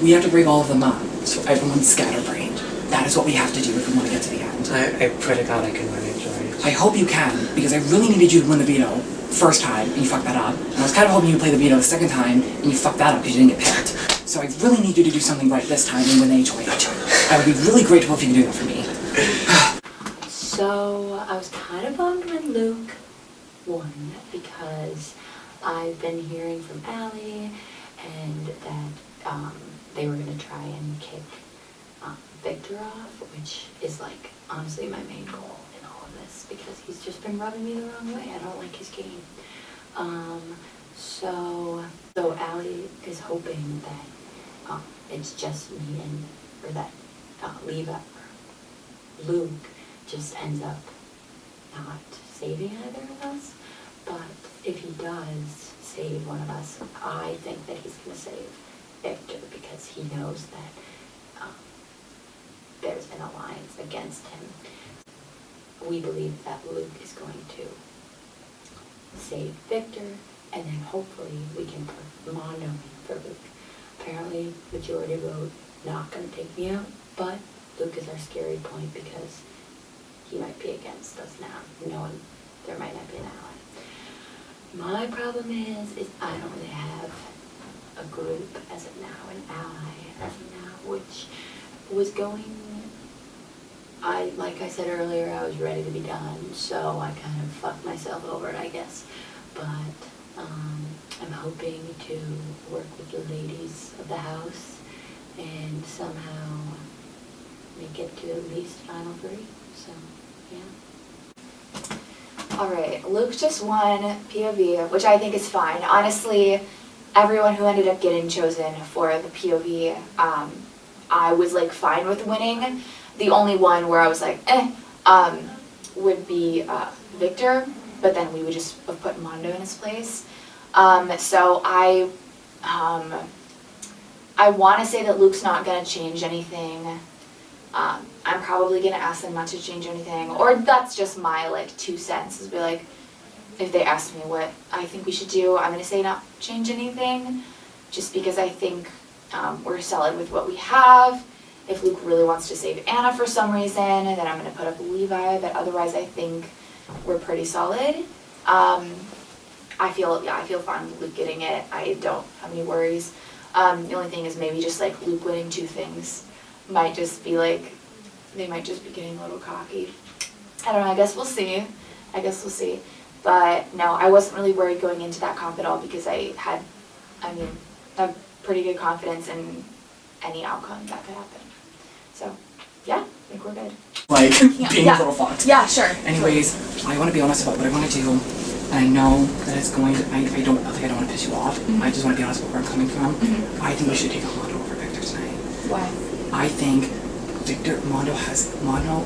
S2: we have to break all of them up so everyone's scatterbrained. That is what we have to do if we want to get to the end.
S13: I pray to God I can win HOH.
S2: I hope you can, because I really needed you to win the veto first time, and you fucked that up. And I was kind of hoping you'd play the veto the second time, and you fucked that up because you didn't get picked. So I really need you to do something right this time and win the HOH. I would be really grateful if you can do that for me.
S14: So I was kind of bummed when Luke won, because I've been hearing from Allie, and that they were going to try and kick Victor off, which is like honestly my main goal in all of this because he's just been rubbing me the wrong way. I don't like his game. So Allie is hoping that it's just me or that Luke just ends up not saving either of us. But if he does save one of us, I think that he's going to save Victor because he knows that there's an alliance against him. We believe that Luke is going to save Victor, and then hopefully we can put Mondo in for Luke. Apparently, majority vote not going to take me out, but Luke is our scary point because he might be against us now, knowing there might not be an ally. My problem is I don't really have a group as of now, an ally as of now, which was going, like I said earlier, I was ready to be done, so I kind of fucked myself over, I guess. But I'm hoping to work with the ladies of the house and somehow make it to at least final 3. So, yeah.
S3: Alright, Luke just won POV, which I think is fine. Honestly, everyone who ended up getting chosen for the POV, I was like fine with winning. The only one where I was like, would be Victor, but then we would just have put Mondo in his place. So I want to say that Luke's not going to change anything. I'm probably going to ask them not to change anything, or that's just my like 2 cents, is be like, if they ask me what I think we should do, I'm going to say not change anything, just because I think we're solid with what we have. If Luke really wants to save Anna for some reason, then I'm going to put up Levi, but otherwise I think we're pretty solid. I feel fine with Luke getting it. I don't have any worries. The only thing is maybe just like Luke winning 2 things might just be like, they might just be getting a little cocky. I don't know, I guess we'll see. But no, I wasn't really worried going into that comp at all because I have pretty good confidence in any outcome that could happen. So, yeah, I think we're good.
S2: Like, being a little fucked.
S3: Yeah, sure.
S2: Anyways, I want to be honest about what I want to do. And I know that it's going to, I don't want to piss you off.
S3: Mm-hmm.
S2: I just want to be honest about where I'm coming from.
S3: Mm-hmm.
S2: I think we should take Mondo over Victor tonight.
S3: Why?
S2: I think Mondo,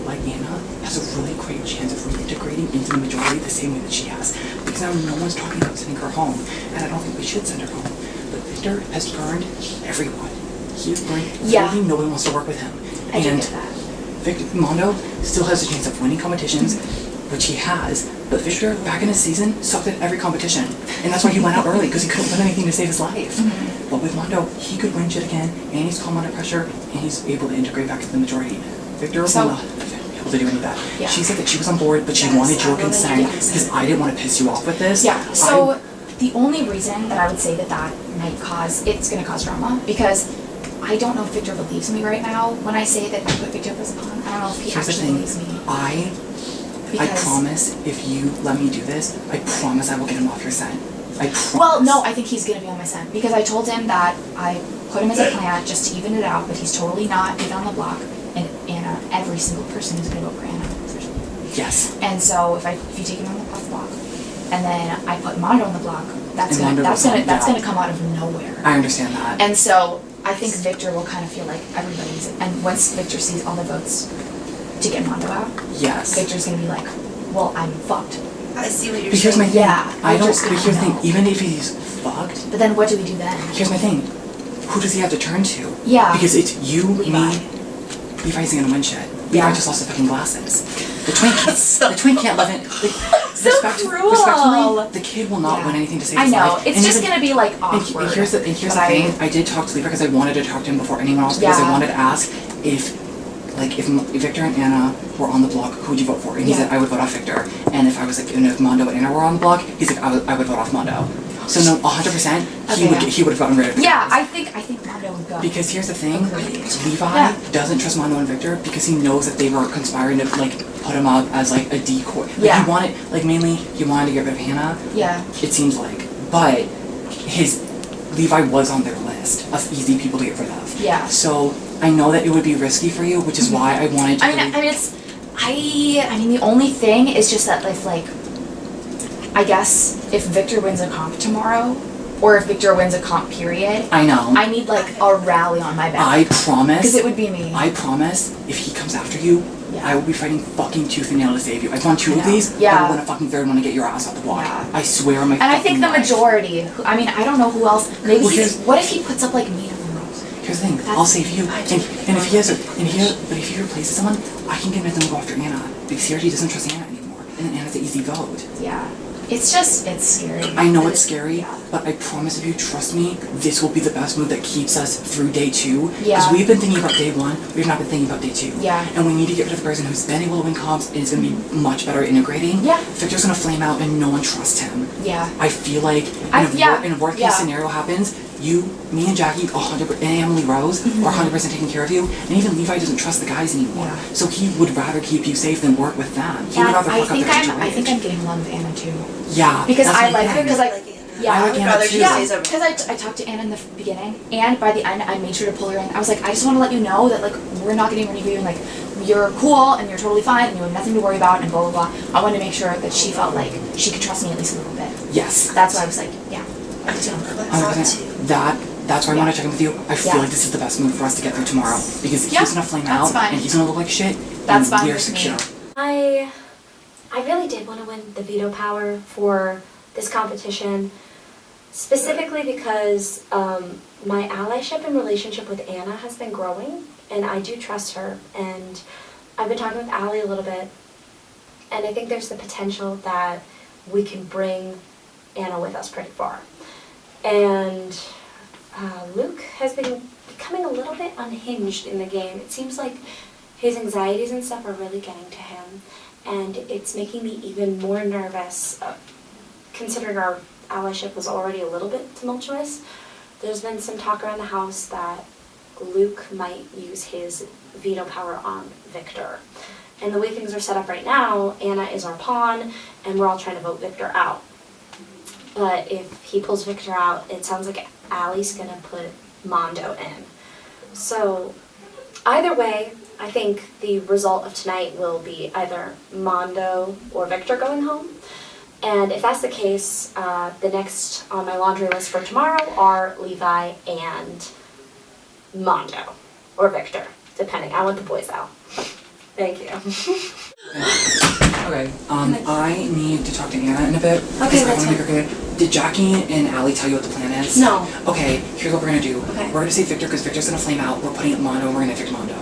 S2: like Anna, has a really great chance of reintegrating into the majority the same way that she has. Because now no one's talking about sending her home. And I don't think we should send her home. But Victor has burned everyone. He's burned, really no one wants to work with him.
S3: I do get that.
S2: Mondo still has a chance of winning competitions, which he has, but Victor, back in his season, sucked at every competition. And that's why he went out early, because he couldn't win anything to save his life. But with Mondo, he could win shit again, and he's calm under pressure, and he's able to integrate back to the majority. Victor will not be able to do any of that.
S6: Yeah.
S2: She said that she was on board, but she wanted your consent, because I didn't want to piss you off with this.
S6: Yeah, so the only reason that I would say that that might it's gonna cause drama, because I don't know if Victor believes me right now when I say that I put Victor as a pawn. I don't know if he actually believes me.
S2: I promise, if you let me do this, I promise I will get him off your scent. I promise.
S6: Well, no, I think he's gonna be on my scent, because I told him that I put him as a plant just to even it out, but he's totally not even on the block, and Anna, every single person is gonna vote for Anna.
S2: Yes.
S6: And so if you take him off the block, and then I put Mondo on the block, that's
S2: And
S6: gonna come out of nowhere.
S2: I understand that.
S6: And so I think Victor will kind of feel like everybody's, and once Victor sees all the votes to get Mondo out,
S2: yes,
S6: Victor's gonna be like, well, I'm fucked.
S11: I see what you're
S2: But here's my
S11: saying.
S2: thing.
S6: Yeah,
S2: I don't.
S6: Victor's
S2: But
S6: gonna
S2: here's the thing.
S6: know.
S2: Even if he's fucked.
S6: But then what do we do then?
S2: Here's my thing. Who does he have to turn to?
S6: Yeah.
S2: Because it's you,
S6: Levi.
S2: me. Levi isn't gonna win shit.
S6: Yeah.
S2: Levi just lost the fucking glasses. The twin can't live in.
S6: So cruel.
S2: Respectfully, the kid will not win anything to save
S6: I
S2: his
S6: know.
S2: life.
S6: It's
S2: And
S6: just
S2: even-
S6: gonna be like
S2: And
S6: awkward.
S2: here's the thing. I did talk to Levi because I wanted to talk to him before anyone else because I
S6: Yeah.
S2: wanted to ask if Victor and Anna were on the block, who would you vote for? And he said I would vote off Victor. And if I was like, and if Mondo and Anna were on the block, he's like I would vote off Mondo. So no, 100%, he would have gotten rid of Victor.
S6: Yeah, I think Mondo would go.
S2: Because here's the thing, Levi
S6: Yeah.
S2: doesn't trust Mondo and Victor because he knows that they were conspiring to like put him up as like a decoy. Like,
S6: Yeah.
S2: he wanted, like mainly he wanted to get rid of Hannah.
S6: Yeah.
S2: It seems like, but Levi was on their list of easy people to get rid of.
S6: Yeah.
S2: So I know that it would be risky for you, which is why I wanted to.
S6: I mean, the only thing is just that if I guess if Victor wins a comp tomorrow, or if Victor wins a comp period,
S2: I know.
S6: I need like a rally on my back.
S2: I promise.
S6: Because it would be me.
S2: I promise, if he comes after you, I will be fighting fucking tooth and nail to save you. I've won 2 of these.
S6: Yeah.
S2: I will win a fucking third one to get your ass off the block.
S6: Yeah.
S2: I swear on my.
S6: And I think the
S2: life.
S6: majority. I mean, I don't know who else. Maybe
S2: Well,
S6: what if he puts up like me on the rolls?
S2: Here's the thing. I'll save you. And if he has but if he replaces someone, I can convince him to go after Anna because he already doesn't trust Anna anymore. And then Anna's an easy vote.
S6: Yeah. It's scary.
S2: I know it's scary, but I promise if you trust me, this will be the best move that keeps us through day 2. Because
S6: Yeah.
S2: we've been thinking about day 1, we've not been thinking about day 2.
S6: Yeah.
S2: And we need to get rid of the person who's been able to win comps and is going to be much better at integrating.
S6: Yeah.
S2: Victor's going to flame out and no one trusts him.
S6: Yeah.
S2: I feel like in a worst case scenario happens, me and Jackie 100% and Emily Rose are 100% taking care of you, and even Levi doesn't trust the guys anymore.
S6: Yeah.
S2: So he would rather keep you safe than work with them. He would
S6: And
S2: rather
S6: I
S2: fuck up
S6: think
S2: their
S6: I think
S2: HOH.
S6: I'm getting along with Anna too.
S2: Yeah.
S6: Because
S2: that's
S6: I
S2: my
S6: like her.
S2: thing.
S6: Because
S2: I like Anna too.
S6: Because I talked to Anna in the beginning, and by the end, I made sure to pull her in. I was like, I just want to let you know that like we're not getting rid of you, and like you're cool, and you're totally fine, and you have nothing to worry about, and blah blah blah. I wanted to make sure that she felt like she could trust me at least a little bit.
S2: Yes.
S6: That's why I was like, yeah, I do.
S2: 100%. That's why I want to check in with you. I feel like this is the best move for us to get through tomorrow because he's gonna flame out and he's gonna look like shit.
S6: That's
S2: and
S6: fine
S2: we're
S6: with
S2: secure.
S6: me.
S7: I really did want to win the veto power for this competition, specifically because my allyship and relationship with Anna has been growing, and I do trust her. And I've been talking with Allie a little bit, and I think there's the potential that we can bring Anna with us pretty far. And Luke has been becoming a little bit unhinged in the game. It seems like his anxieties and stuff are really getting to him, and it's making me even more nervous, considering our allyship was already a little bit tumultuous. There's been some talk around the house that Luke might use his veto power on Victor. And the way things are set up right now, Anna is our pawn, and we're all trying to vote Victor out. But if he pulls Victor out, it sounds like Allie's gonna put Mondo in. So either way, I think the result of tonight will be either Mondo or Victor going home. And if that's the case, the next on my laundry list for tomorrow are Levi and Mondo or Victor, depending. I want the boys out. Thank you.
S2: Okay, I need to talk to Anna in a bit.
S7: Okay,
S2: I
S7: that's
S2: wanna make her good. Did Jackie and Allie tell you what the plan is?
S7: No.
S2: Okay, here's what we're gonna do.
S7: Okay.
S2: We're gonna say Victor because Victor's gonna flame out. We're putting up Mondo and we're gonna evict Mondo.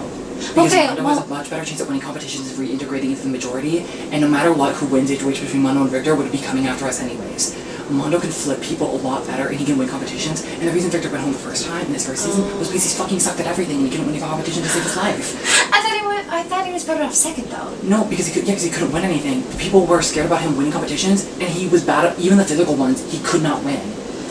S2: Because
S6: Okay,
S2: Mondo has a much better chance at winning competitions if reintegrating into the majority, and no matter what, who wins HOH between Mondo and Victor would be coming after us anyways. Mondo can flip people a lot better and he can win competitions, and the reason Victor went home the first time in this first season was because he's fucking sucked at everything and he couldn't win a competition to save his life.
S6: I thought he was better off second though.
S2: No, because he couldn't win anything. People were scared about him winning competitions, and he was bad at even the physical ones. He could not win.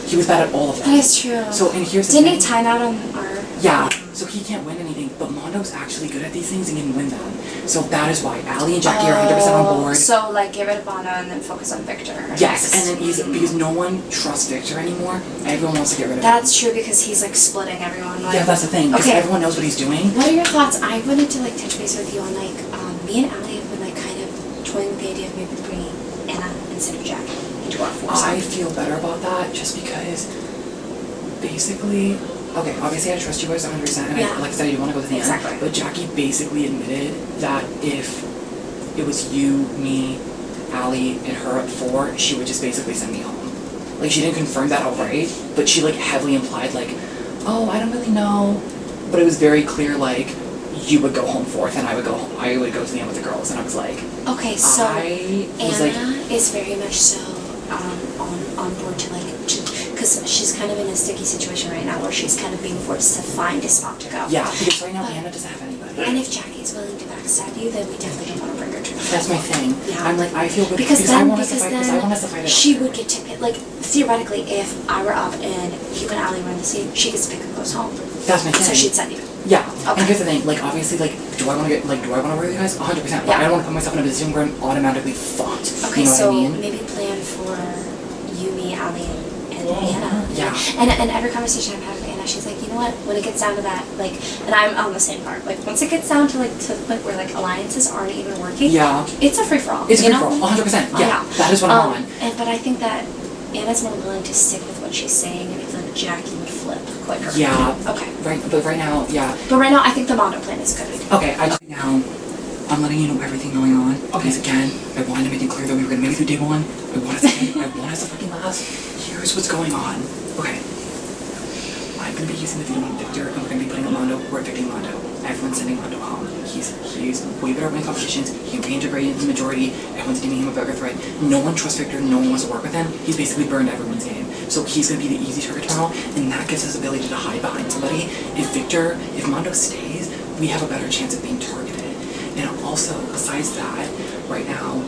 S2: He was bad at all of them.
S6: That is true.
S2: So, and here's the
S6: Didn't
S2: thing.
S6: he time out on our...
S2: Yeah, so he can't win anything, but Mondo's actually good at these things and can win them. So that is why Ali and Jackie are 100% on board.
S6: So like get rid of Mondo and then focus on Victor.
S2: Yes, and then because no one trusts Victor anymore, everyone wants to get rid of him.
S6: That's true because he's like splitting everyone. Like,
S2: Yeah, that's the thing, because
S6: okay.
S2: everyone knows what he's doing.
S6: What are your thoughts? I wanted to like touch base with you on like me and Ali have been like kind of toying with the idea of maybe bringing Anna instead of Jackie into our force.
S2: I feel better about that just because basically, okay, obviously I trust you guys 100%, and I, like I said, you want to go to the end, but Jackie basically admitted that if it was you, me, Ali, and her at 4, she would just basically send me home. Like, she didn't confirm that outright, but she like heavily implied like, oh, I don't really know, but it was very clear like, you would go home 4th and I would go to the end with the girls, and I was like,
S6: okay, so
S2: Anna
S6: is very much so on board to like, because she's kind of in a sticky situation right now where she's kind of being forced to find a spot to go.
S2: Yeah, because right now Anna doesn't have anybody.
S6: And if Jackie's willing to backstab you, then we definitely don't want to bring her to the
S2: That's my thing.
S6: Yeah.
S2: I'm like, I feel good
S6: because
S2: I
S6: then
S2: want us to fight it out.
S6: she would get to pick, like theoretically if I were up and you and Ali were in the scene, she gets to pick who goes home.
S2: That's my thing.
S6: So she'd send you.
S2: Yeah, and here's the thing, like obviously, like, do I want to work with you guys? 100%, but I don't want to put myself in a position where I'm automatically fucked.
S6: Okay,
S2: you know
S6: so
S2: what I mean?
S6: maybe plan for you, me, Ali, and Anna.
S2: Yeah.
S6: And every conversation I've had with Anna, she's like, you know what? When it gets down to that, like, and I'm on the same part. Like, once it gets down to like to the point where like alliances aren't even working,
S2: Yeah.
S6: it's a free for all.
S2: It's a free for all, 100%. Yeah, that is what I'm on.
S6: But I think that Anna's more willing to stick with what she's saying, and I feel like Jackie would flip quicker.
S2: Yeah.
S6: Okay.
S2: But right now, yeah.
S6: But right now, I think the Mondo plan is good.
S2: Okay, I'm letting you know everything going on. Because again, I wanted to make it clear that we were gonna make it through day 1. I want us to fucking last. Here's what's going on. Okay. I'm gonna be using the video on Victor, and we're gonna be putting on Mondo. We're evicting Mondo. Everyone's sending Mondo home. He's way better at winning competitions. He reintegrated into the majority. Everyone's giving him a bigger threat. No one trusts Victor. No one wants to work with him. He's basically burned everyone's game. So he's gonna be the easy target tomorrow, and that gives us the ability to hide behind somebody. If Mondo stays, we have a better chance of being targeted. And also, besides that, right now,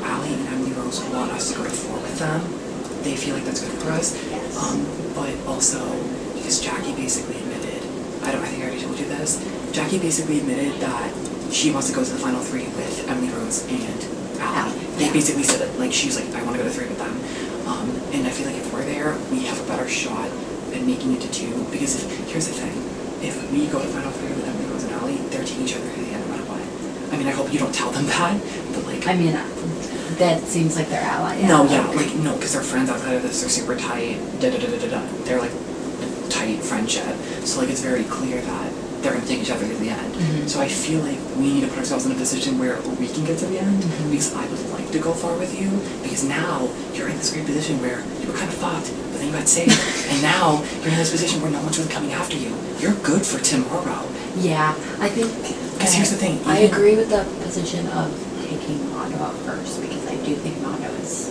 S2: Ali and Emily Rose want us to go to 4 with them. They feel like that's good for us. But also, because Jackie basically admitted, I think I already told you this, Jackie basically admitted that she wants to go to the final 3 with Emily Rose and Ali. They basically said that, like, she's like, I want to go to 3 with them. And I feel like if we're there, we have a better shot at making it to 2. Because here's the thing, if we go to final 3 with Emily Rose and Ali, they're taking each other to the end no matter what. I mean, I hope you don't tell them that, but like...
S12: I mean, that seems like their ally. Yeah.
S2: No, yeah, like, no, because they're friends outside of this, they're super tight, da-da-da-da-da-da. They're like a tight friendship. So like, it's very clear that they're going to take each other to the end.
S12: Mm-hmm.
S2: So I feel like we need to put ourselves in a position where we can get to the end, because I would like to go far with you, because now you're in this great position where you were kind of fucked, but then you got saved, and now you're in this position where no one's really coming after you. You're good for tomorrow.
S12: Yeah, I think...
S2: Because here's the thing.
S12: I agree with the position of taking Mondo out first, because I do think Mondo is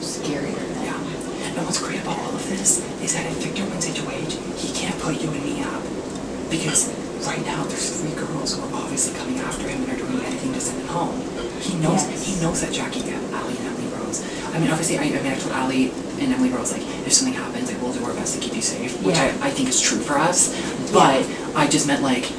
S12: scarier than...
S2: Yeah. And what's great about all of this is that if Victor wins HOH, he can't put you and me up. Because right now there's 3 girls who are obviously coming after him and are doing anything to send him home. He knows that Jackie, Ali, and Emily Rose. I mean, obviously, I told Ali and Emily Rose, like, if something happens, like, we'll do our best to keep you safe, which I think is true for us. But I just meant, like,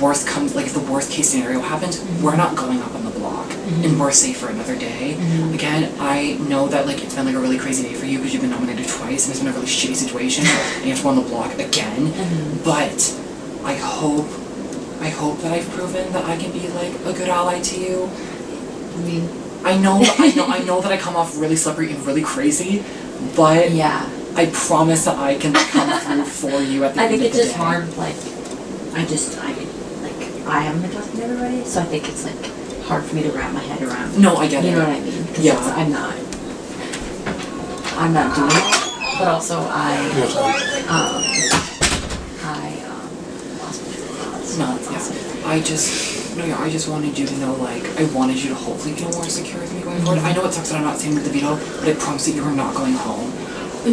S2: if the worst case scenario happens, we're not going up on the block, and we're safe for another day. Again, I know that like it's been like a really crazy day for you because you've been nominated twice, and it's been a really shitty situation, and you have to go on the block again. But I hope that I've proven that I can be like a good ally to you.
S12: I mean,
S2: I know that I come off really slippery and really crazy, but
S12: yeah,
S2: I promise that I can come through for you at the end of the day.
S12: I think it's just hard, like, I haven't been talking to everybody, so I think it's like hard for me to wrap my head around.
S2: No, I get it.
S12: You know what I mean?
S2: Yeah.
S12: I'm not doing it, but also I lost my train of thought,
S2: No, that's awesome. I just wanted you to know, like, I wanted you to hopefully feel more secure with me going forward. I know it sucks that I'm not staying with the veto, but I promise that you are not going home.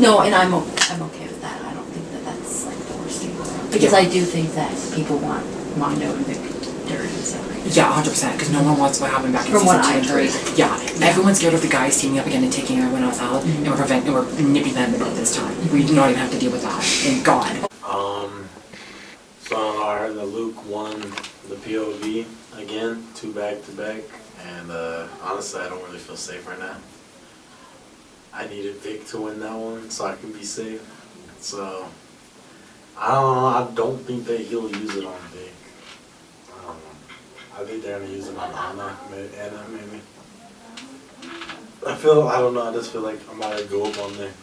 S12: No, and I'm okay with that. I don't think that that's like the worst thing in the world. Because I do think that people want Mondo and Victor and stuff.
S2: Yeah, 100%, because no one wants what happened back in
S12: From
S2: season
S12: what
S2: 2
S12: I
S2: and 3.
S12: heard.
S2: Yeah, everyone's scared of the guys teaming up again and taking everyone else out, and we're nipping them in the bud this time. We do not even have to deal with that. Thank God.
S5: So I heard that Luke won the POV again, 2 back-to-back, and honestly, I don't really feel safe right now. I needed Vic to win that one so I can be safe. So I don't know. I don't think that he'll use it on Vic. I don't know. I think they're gonna use it on Anna maybe. I don't know. I just feel like I'm about to go up on there.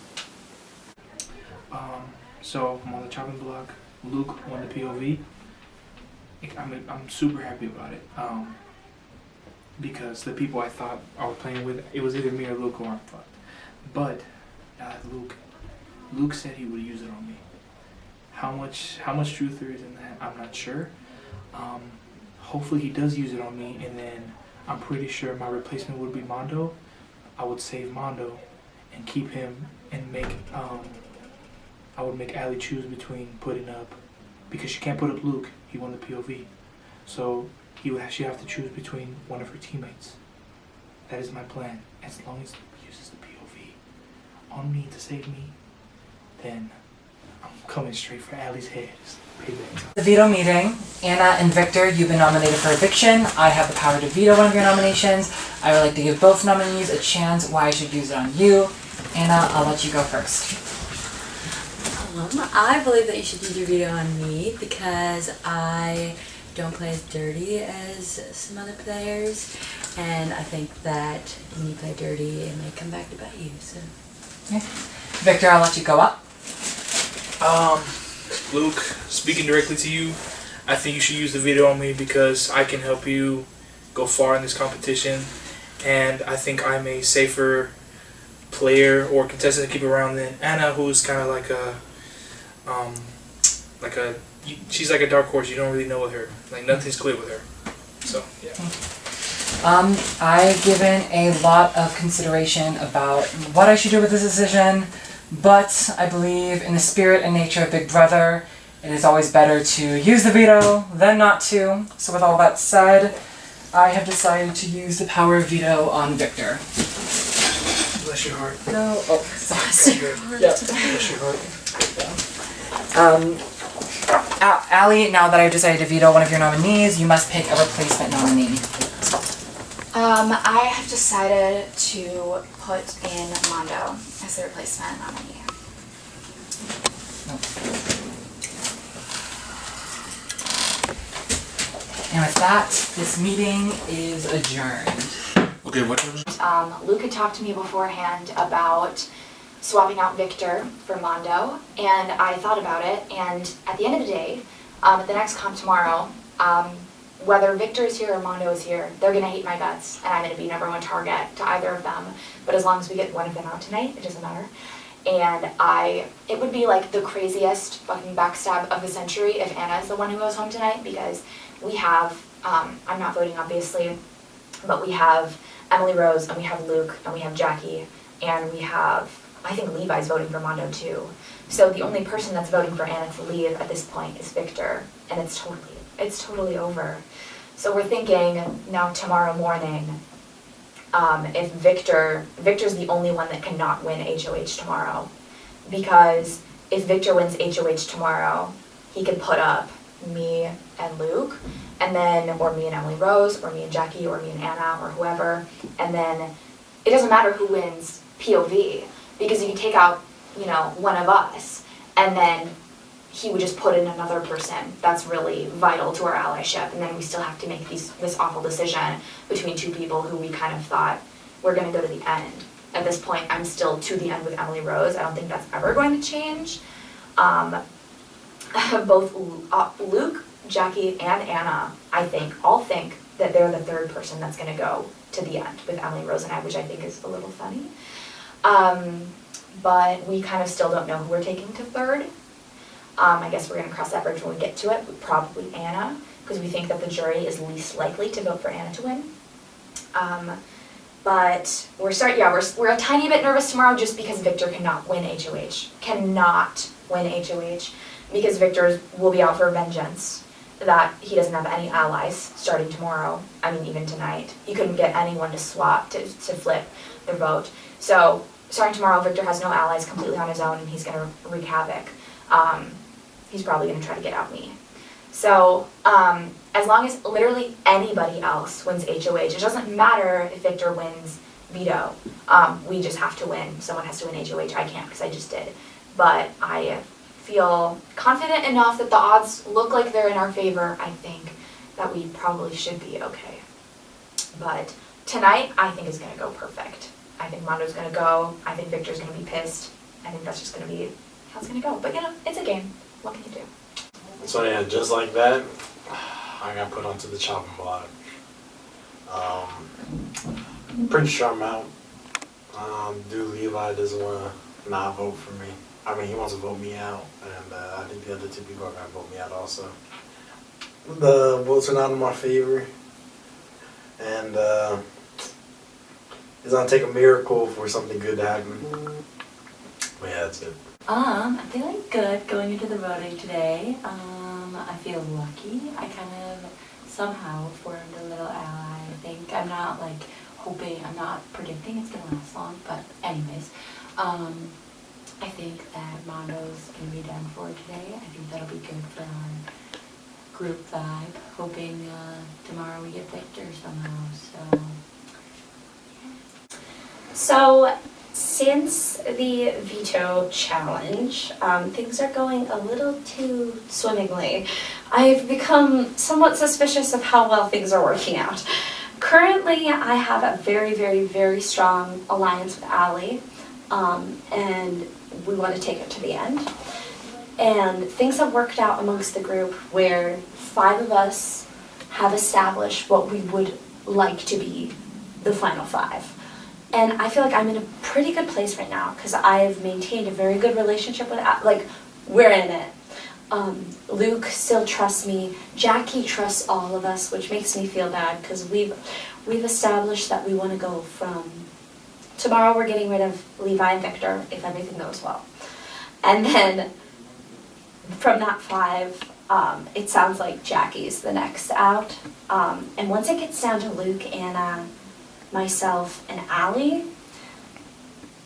S8: So I'm on the chopping block. Luke won the POV. I'm super happy about it. Because the people I thought I was playing with, it was either me or Luke or I'm fucked. But now that Luke said he would use it on me. How much truth there is in that, I'm not sure. Hopefully he does use it on me, and then I'm pretty sure my replacement would be Mondo. I would save Mondo and keep him and make I would make Allie choose between putting up, because she can't put up Luke, he won the POV. So she'd have to choose between one of her teammates. That is my plan. As long as he uses the POV on me to save me, then I'm coming straight for Allie's head.
S2: The veto meeting. Anna and Victor, you've been nominated for eviction. I have the power to veto one of your nominations. I would like to give both nominees a chance why I should use it on you. Anna, I'll let you go first.
S12: I believe that you should use your veto on me because I don't play as dirty as some other players, and I think that when you play dirty, it may come back to bite you. So,
S2: okay. Victor, I'll let you go up.
S8: Luke, speaking directly to you, I think you should use the veto on me because I can help you go far in this competition, and I think I'm a safer player or contestant to keep around than Anna, who's kind of like she's like a dark horse. You don't really know with her. Like, nothing's clear with her. So, yeah.
S2: I've given a lot of consideration about what I should do with this decision, but I believe in the spirit and nature of Big Brother, it is always better to use the veto than not to. So with all that said, I have decided to use the power of veto on Victor.
S8: Bless your heart.
S2: No. Oh, sorry.
S8: Yep. Bless your heart.
S2: Allie, now that I've decided to veto one of your nominees, you must pick a replacement nominee.
S3: I have decided to put in Mondo as the replacement nominee.
S2: And with that, this meeting is adjourned.
S5: Okay, what time?
S3: Luke had talked to me beforehand about swapping out Victor for Mondo, and I thought about it, and at the end of the day, at the next comp tomorrow, whether Victor is here or Mondo is here, they're going to hate my guts, and I'm going to be #1 target to either of them, but as long as we get one of them out tonight, it doesn't matter. And it would be like the craziest fucking backstab of the century if Anna is the one who goes home tonight, because we have, I'm not voting obviously, but we have Emily Rose, and we have Luke, and we have Jackie, and we have, I think Levi's voting for Mondo too. So the only person that's voting for Anna to leave at this point is Victor, and it's totally over. So we're thinking now tomorrow morning, if Victor's the only one that cannot win HOH tomorrow, because if Victor wins HOH tomorrow, he could put up me and Luke, and then, or me and Emily Rose, or me and Jackie, or me and Anna, or whoever, and then it doesn't matter who wins POV, because you can take out, one of us, and then he would just put in another person that's really vital to our allyship, and then we still have to make this awful decision between two people who we kind of thought were going to go to the end. At this point, I'm still to the end with Emily Rose. I don't think that's ever going to change. Both Luke, Jackie, and Anna, all think that they're the third person that's going to go to the end with Emily Rose and I, which I think is a little funny. But we kind of still don't know who we're taking to third.
S15: I guess we're gonna cross that bridge when we get to it, probably Anna, because we think that the jury is least likely to vote for Anna to win. But we're a tiny bit nervous tomorrow just because Victor cannot win HOH. Cannot win HOH because Victor will be out for vengeance that he doesn't have any allies starting tomorrow. I mean, even tonight. He couldn't get anyone to swap, to flip their vote. So starting tomorrow, Victor has no allies, completely on his own, and he's gonna wreak havoc. He's probably gonna try to get out me. So, as long as literally anybody else wins HOH, it doesn't matter if Victor wins veto. We just have to win. Someone has to win HOH. I can't because I just did. But I feel confident enough that the odds look like they're in our favor. I think that we probably should be okay. But tonight, I think is gonna go perfect. I think Mondo's gonna go. I think Victor's gonna be pissed. I think that's just gonna be how it's gonna go. But you know, it's a game. What can you do?
S5: So yeah, just like that, I got put onto the chopping block. Pretty sure I'm out. Dude Levi doesn't want to not vote for me. I mean, he wants to vote me out, and I think the other two people are going to vote me out also. The votes are not in my favor, and it's going to take a miracle for something good to happen. But yeah, that's it.
S12: I'm feeling good going into the voting today. I feel lucky. I kind of somehow formed a little ally. I think I'm not like hoping, I'm not predicting it's gonna last long, but anyways, I think that Mondo's gonna be down for today. I think that'll be good for our group vibe. Hoping tomorrow we get Victor somehow.
S7: So, since the veto challenge, things are going a little too swimmingly. I've become somewhat suspicious of how well things are working out. Currently, I have a very, very, very strong alliance with Allie, and we want to take it to the end. And things have worked out amongst the group where 5 of us have established what we would like to be the final 5. And I feel like I'm in a pretty good place right now because I've maintained a very good relationship with, like, we're in it. Luke still trusts me. Jackie trusts all of us, which makes me feel bad because we've established that we want to go from, tomorrow we're getting rid of Levi and Victor if everything goes well. And then from that 5, it sounds like Jackie's the next out. And once it gets down to Luke, Anna, myself, and Allie,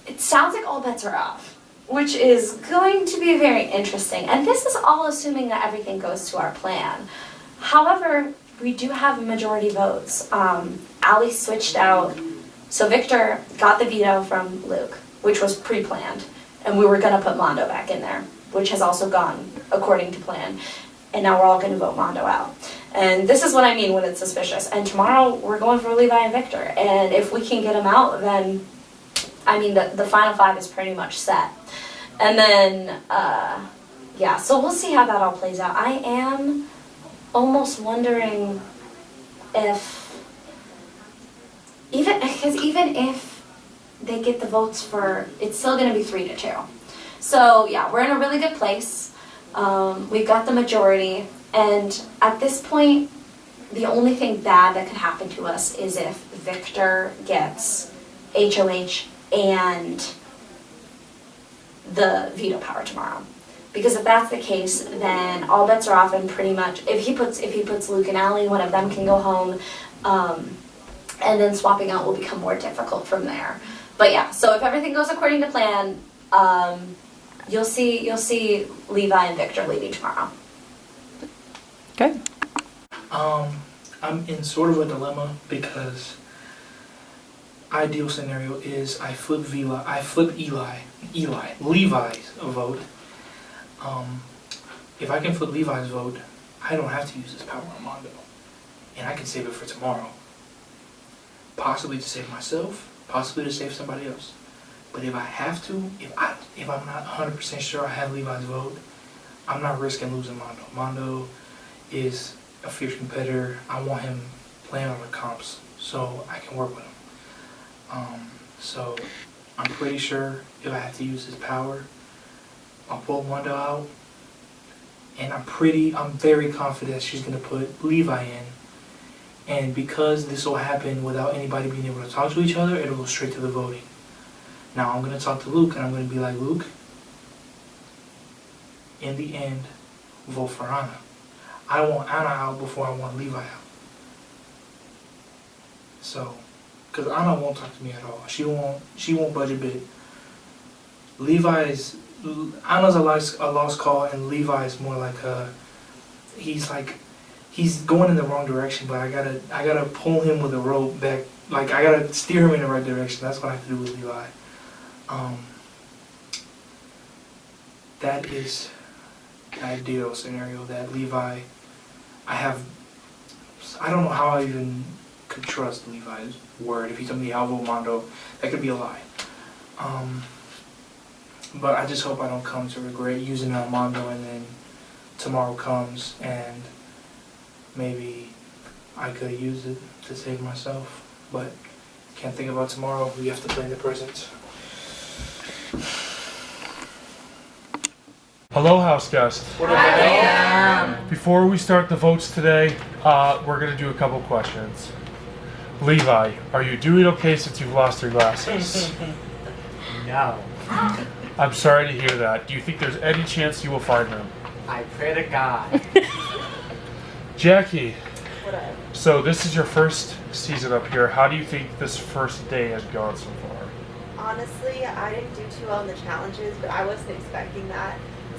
S7: it sounds like all bets are off, which is going to be very interesting. And this is all assuming that everything goes to our plan. However, we do have majority votes. Allie switched out, so Victor got the veto from Luke, which was pre-planned, and we were gonna put Mondo back in there, which has also gone according to plan. And now we're all gonna vote Mondo out. And this is what I mean when it's suspicious. And tomorrow we're going for Levi and Victor. And if we can get them out, then, I mean, the final 5 is pretty much set. And then, yeah, so we'll see how that all plays out. I am almost wondering if, even if they get the votes for, it's still gonna be 3-2. So yeah, we're in a really good place. We've got the majority. And at this point, the only thing bad that could happen to us is if Victor gets HOH and the veto power tomorrow. Because if that's the case, then all bets are off, and pretty much if he puts Luke and Allie, one of them can go home, and then swapping out will become more difficult from there. But yeah, so if everything goes according to plan, you'll see Levi and Victor leaving tomorrow.
S8: Okay. I'm in sort of a dilemma because ideal scenario is I flip Levi's vote. If I can flip Levi's vote, I don't have to use this power on Mondo, and I can save it for tomorrow. Possibly to save myself, possibly to save somebody else. But if I have to, if I'm not 100% sure I have Levi's vote, I'm not risking losing Mondo. Mondo is a fierce competitor. I want him playing on the comps so I can work with him. So I'm pretty sure if I have to use his power, I'll pull Mondo out and I'm very confident she's gonna put Levi in. And because this will happen without anybody being able to talk to each other, it'll go straight to the voting. Now I'm gonna talk to Luke and I'm gonna be like, Luke, in the end, vote for Anna. I want Anna out before I want Levi out. So, because Anna won't talk to me at all. She won't budge a bit. Anna's a lost cause, and Levi's more like he's going in the wrong direction, but I gotta pull him with a rope back. Like, I gotta steer him in the right direction. That's what I have to do with Levi. That is the ideal scenario, that Levi, I don't know how I even could trust Levi's word. If he told me I'll vote Mondo, that could be a lie. But I just hope I don't come to regret using Mondo, and then tomorrow comes and maybe I could use it to save myself. But can't think about tomorrow. We have to play in the present.
S1: Hello, house guest. Before we start the votes today, we're going to do a couple questions. Levi, are you doing okay since you've lost your glasses?
S13: No.
S1: I'm sorry to hear that. Do you think there's any chance you will find them?
S13: I pray to God.
S1: Jackie,
S11: Whatever.
S1: so this is your first season up here. How do you think this first day has gone so far?
S11: Honestly, I didn't do too well in the challenges, but I wasn't expecting that.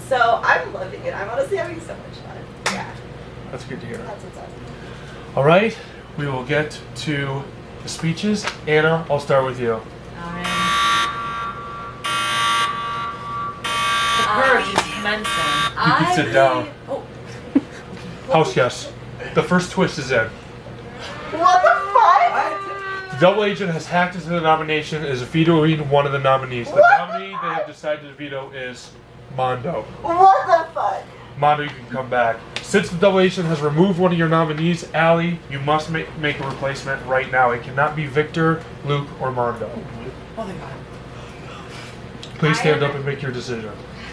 S11: So I'm loving it. I'm honestly having so much fun. Yeah.
S1: That's good to hear.
S11: That's what's up.
S1: All right, we will get to the speeches. Anna, I'll start with you.
S12: The purge is commencing.
S1: You can sit down. House guest, the first twist is in.
S11: What the fuck?
S1: The double agent has hacked into the nomination and is vetoing one of the nominees. The nominee they have decided to veto is Mondo.
S11: What the fuck?
S1: Mondo, you can come back. Since the double agent has removed one of your nominees, Allie, you must make a replacement right now. It cannot be Victor, Luke, or Mondo.
S2: Oh my god.
S1: Please stand up and make your decision.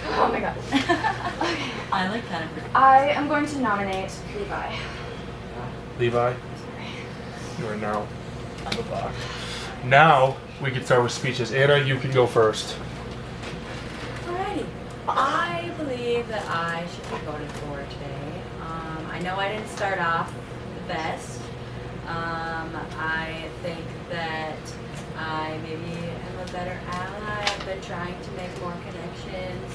S3: Oh my god.
S12: Okay. I like that.
S3: I am going to nominate Levi.
S1: Levi, you are now on the block. Now we can start with speeches. Anna, you can go first.
S12: Alrighty. I believe that I should be voted for today. I know I didn't start off the best. I think that I maybe am a better ally. I've been trying to make more connections.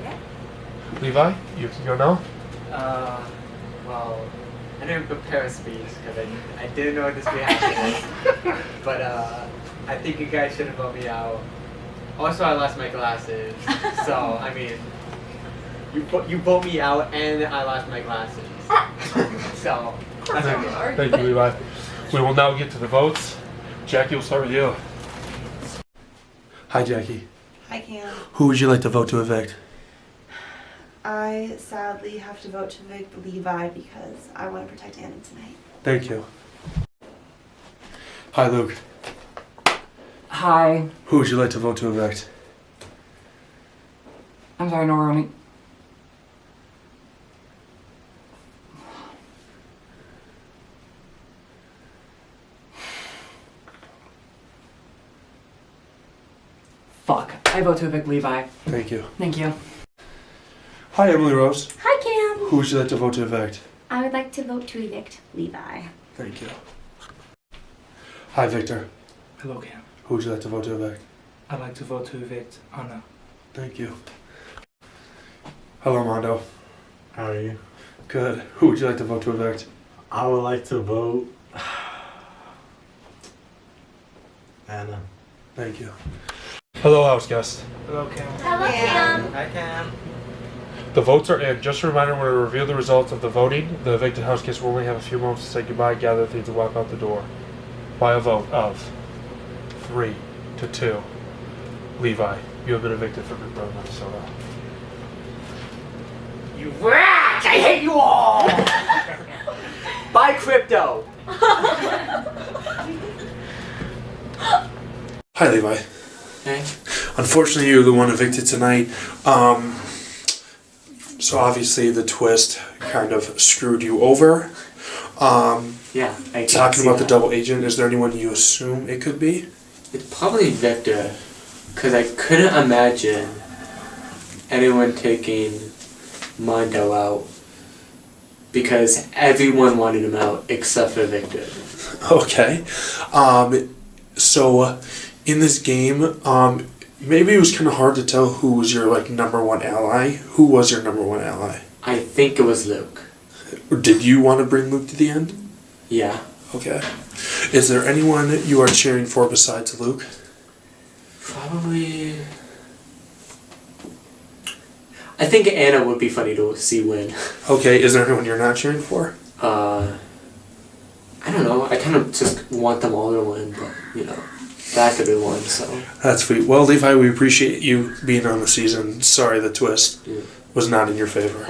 S12: Yeah.
S1: Levi, you can go now.
S13: Well, I didn't prepare a speech because I didn't know what this would be happening. But I think you guys shouldn't vote me out. Also, I lost my glasses. So, I mean, you vote me out and I lost my glasses. So, that's okay.
S1: Thank you, Levi. We will now get to the votes. Jackie, we'll start with you. Hi, Jackie.
S11: Hi, Cam.
S1: Who would you like to vote to evict?
S11: I sadly have to vote to evict Levi because I want to protect Anna tonight.
S1: Thank you. Hi, Luke.
S2: Hi.
S1: Who would you like to vote to evict?
S2: I'm sorry, no, Ronnie. Fuck. I vote to evict Levi.
S1: Thank you.
S2: Thank you.
S1: Hi, Emily Rose.
S7: Hi, Cam.
S1: Who would you like to vote to evict?
S7: I would like to vote to evict Levi.
S1: Thank you. Hi, Victor.
S8: Hello, Cam.
S1: Who would you like to vote to evict?
S8: I'd like to vote to evict Anna.
S1: Thank you. Hello, Mondo.
S5: How are you?
S1: Good. Who would you like to vote to evict?
S5: I would like to vote Anna.
S1: Thank you. Hello, house guest.
S8: Hello, Cam.
S7: Hello, Cam.
S13: Hi, Cam.
S1: The votes are in. Just a reminder, when we reveal the results of the voting, the evicted house guests will only have a few moments to say goodbye, gather things, and walk out the door. By a vote of 3-2. Levi, you have been evicted from Big Brother Minnesota.
S13: You rats! I hate you all! Buy crypto!
S1: Hi, Levi.
S13: Hey.
S1: Unfortunately, you're the one evicted tonight. So obviously the twist kind of screwed you over.
S13: Yeah, I can
S1: Talking
S13: see
S1: about the
S13: that.
S1: double agent, is there anyone you assume it could be?
S13: It's probably Victor, because I couldn't imagine anyone taking Mondo out because everyone wanted him out except for Victor.
S1: Okay. So in this game, maybe it was kind of hard to tell who was your like number one ally. Who was your number one ally?
S13: I think it was Luke.
S1: Did you want to bring Luke to the end?
S13: Yeah.
S1: Okay. Is there anyone you are cheering for besides Luke?
S13: Probably. I think Anna would be funny to see win.
S1: Okay. Is there anyone you're not cheering for?
S13: I don't know. I kind of just want them all to win, but you know, that could be one. So.
S1: That's sweet. Well, Levi, we appreciate you being on the season. Sorry the twist was not in your favor.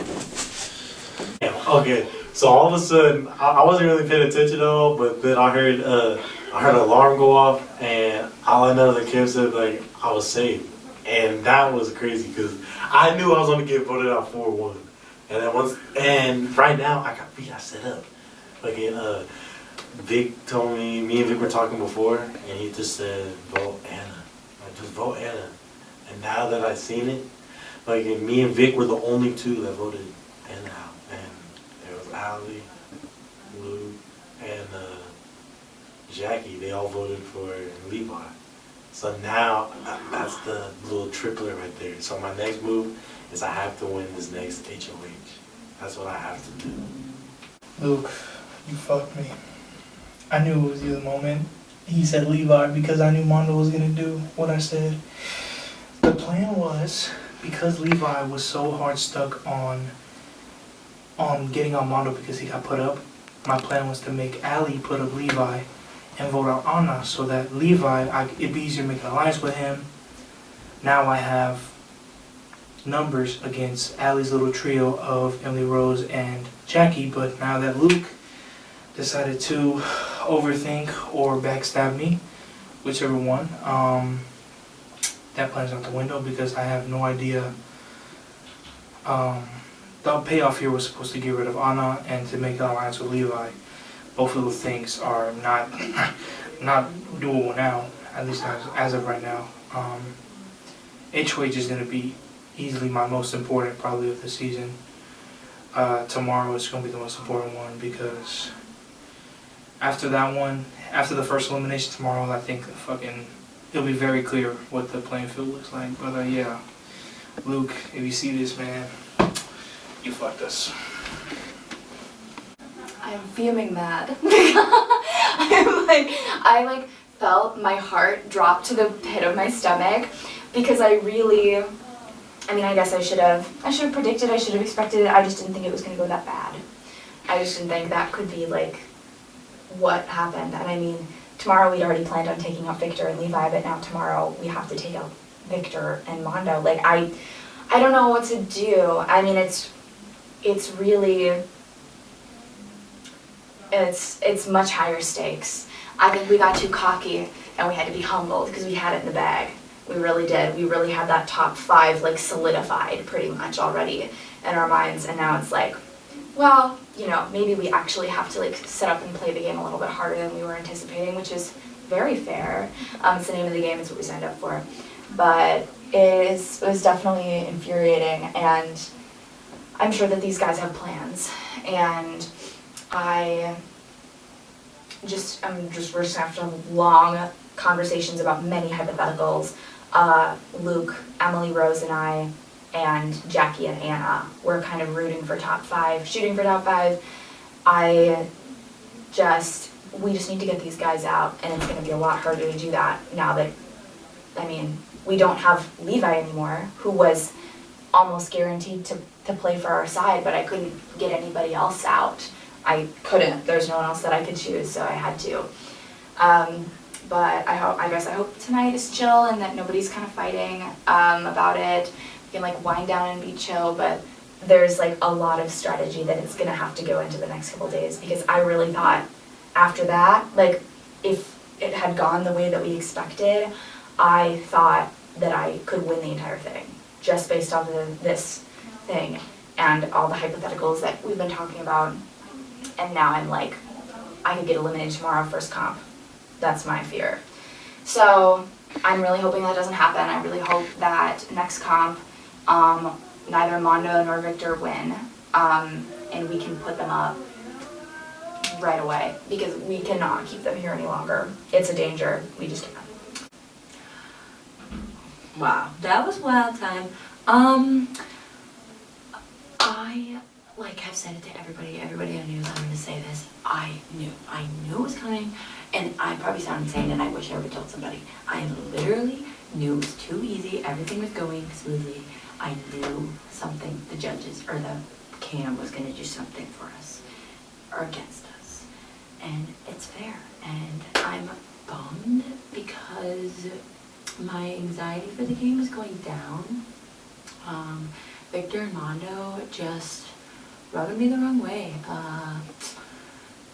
S5: Okay, so all of a sudden, I wasn't really paying attention at all, but then I heard an alarm go off, and all I know the kid said like I was safe, and that was crazy because I knew I was gonna get voted out 4-1, and right now we got set up. Like Vic told me and Vic were talking before, and he just said vote Anna, like just vote Anna, and now that I've seen it, like and me and Vic were the only two that voted Anna out. Allie, Lou, and Jackie, they all voted for Levi. So now that's the little triplet right there. So my next move is I have to win this next HOH. That's what I have to do.
S8: Luke, you fucked me. I knew it was you the moment he said Levi because I knew Mondo was gonna do what I said. The plan was, because Levi was so hard stuck on getting on Mondo because he got put up, my plan was to make Ali put up Levi and vote out Anna so that Levi, it'd be easier to make an alliance with him. Now I have numbers against Ali's little trio of Emily Rose and Jackie, but now that Luke decided to overthink or backstab me, whichever one, that plan's out the window because I have no idea. The payoff here was supposed to get rid of Anna and to make an alliance with Levi. Both of those things are not doable now, at least as of right now. HOH is going to be easily my most important probably of the season. Tomorrow is going to be the most important one because after that one, after the first elimination tomorrow, I think it'll be very clear what the playing field looks like. But yeah, Luke, if you see this, man, you fucked us.
S15: I'm fuming mad. I felt my heart drop to the pit of my stomach because I guess I should have predicted, I should have expected it. I just didn't think it was going to go that bad. I just didn't think that could be what happened. And I mean, tomorrow we'd already planned on taking out Victor and Levi, but now tomorrow we have to take out Victor and Mondo. I don't know what to do. I mean, it's really, it's much higher stakes. I think we got too cocky and we had to be humbled because we had it in the bag. We really did. We really had that top 5 solidified pretty much already in our minds, and now it's well, maybe we actually have to set up and play the game a little bit harder than we were anticipating, which is very fair. It's the name of the game, it's what we signed up for. But it was definitely infuriating, and I'm sure that these guys have plans, and we're just gonna have to have long conversations about many hypotheticals. Luke, Emily Rose, and I, and Jackie and Anna, we're kind of rooting for top 5, shooting for top 5. We just need to get these guys out, and it's going to be a lot harder to do that now that, we don't have Levi anymore, who was almost guaranteed to play for our side, but I couldn't get anybody else out. I couldn't. There's no one else that I could choose, so I had to. But I guess I hope tonight is chill and that nobody's kind of fighting about it. We can wind down and be chill, but there's a lot of strategy that it's gonna have to go into the next couple days, because I really thought after that, if it had gone the way that we expected, I thought that I could win the entire thing just based off of this thing. and all the hypotheticals that we've been talking about. And now I'm like, I could get eliminated tomorrow first comp. That's my fear. So I'm really hoping that doesn't happen. I really hope that next comp, neither Mondo nor Victor win, and we can put them up right away, because we cannot keep them here any longer. It's a danger. We just can't.
S12: Wow, that was wild time. I have said it to everybody. Everybody I knew was going to say this. I knew it was coming, and I probably sound insane, and I wish I would have told somebody. I literally knew it was too easy. Everything was going smoothly. I knew something. The judges or the cam was going to do something for us or against us, and it's fair. And I'm bummed because my anxiety for the game is going down. Victor and Mondo just rubbing me the wrong way.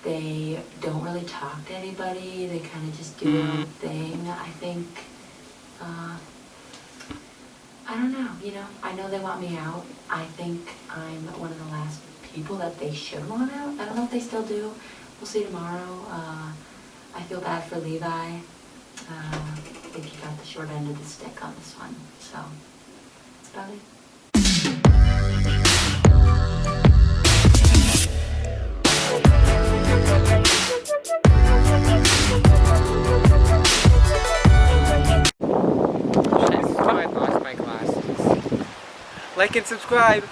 S12: They don't really talk to anybody. They kind of just do their own thing. I think, I don't know, I know they want me out. I think I'm one of the last people that they should want out. I don't know if they still do. We'll see tomorrow. I feel bad for Levi. I think he got the short end of the stick on this one. So, that's about it.
S16: I lost my glasses. Like and subscribe.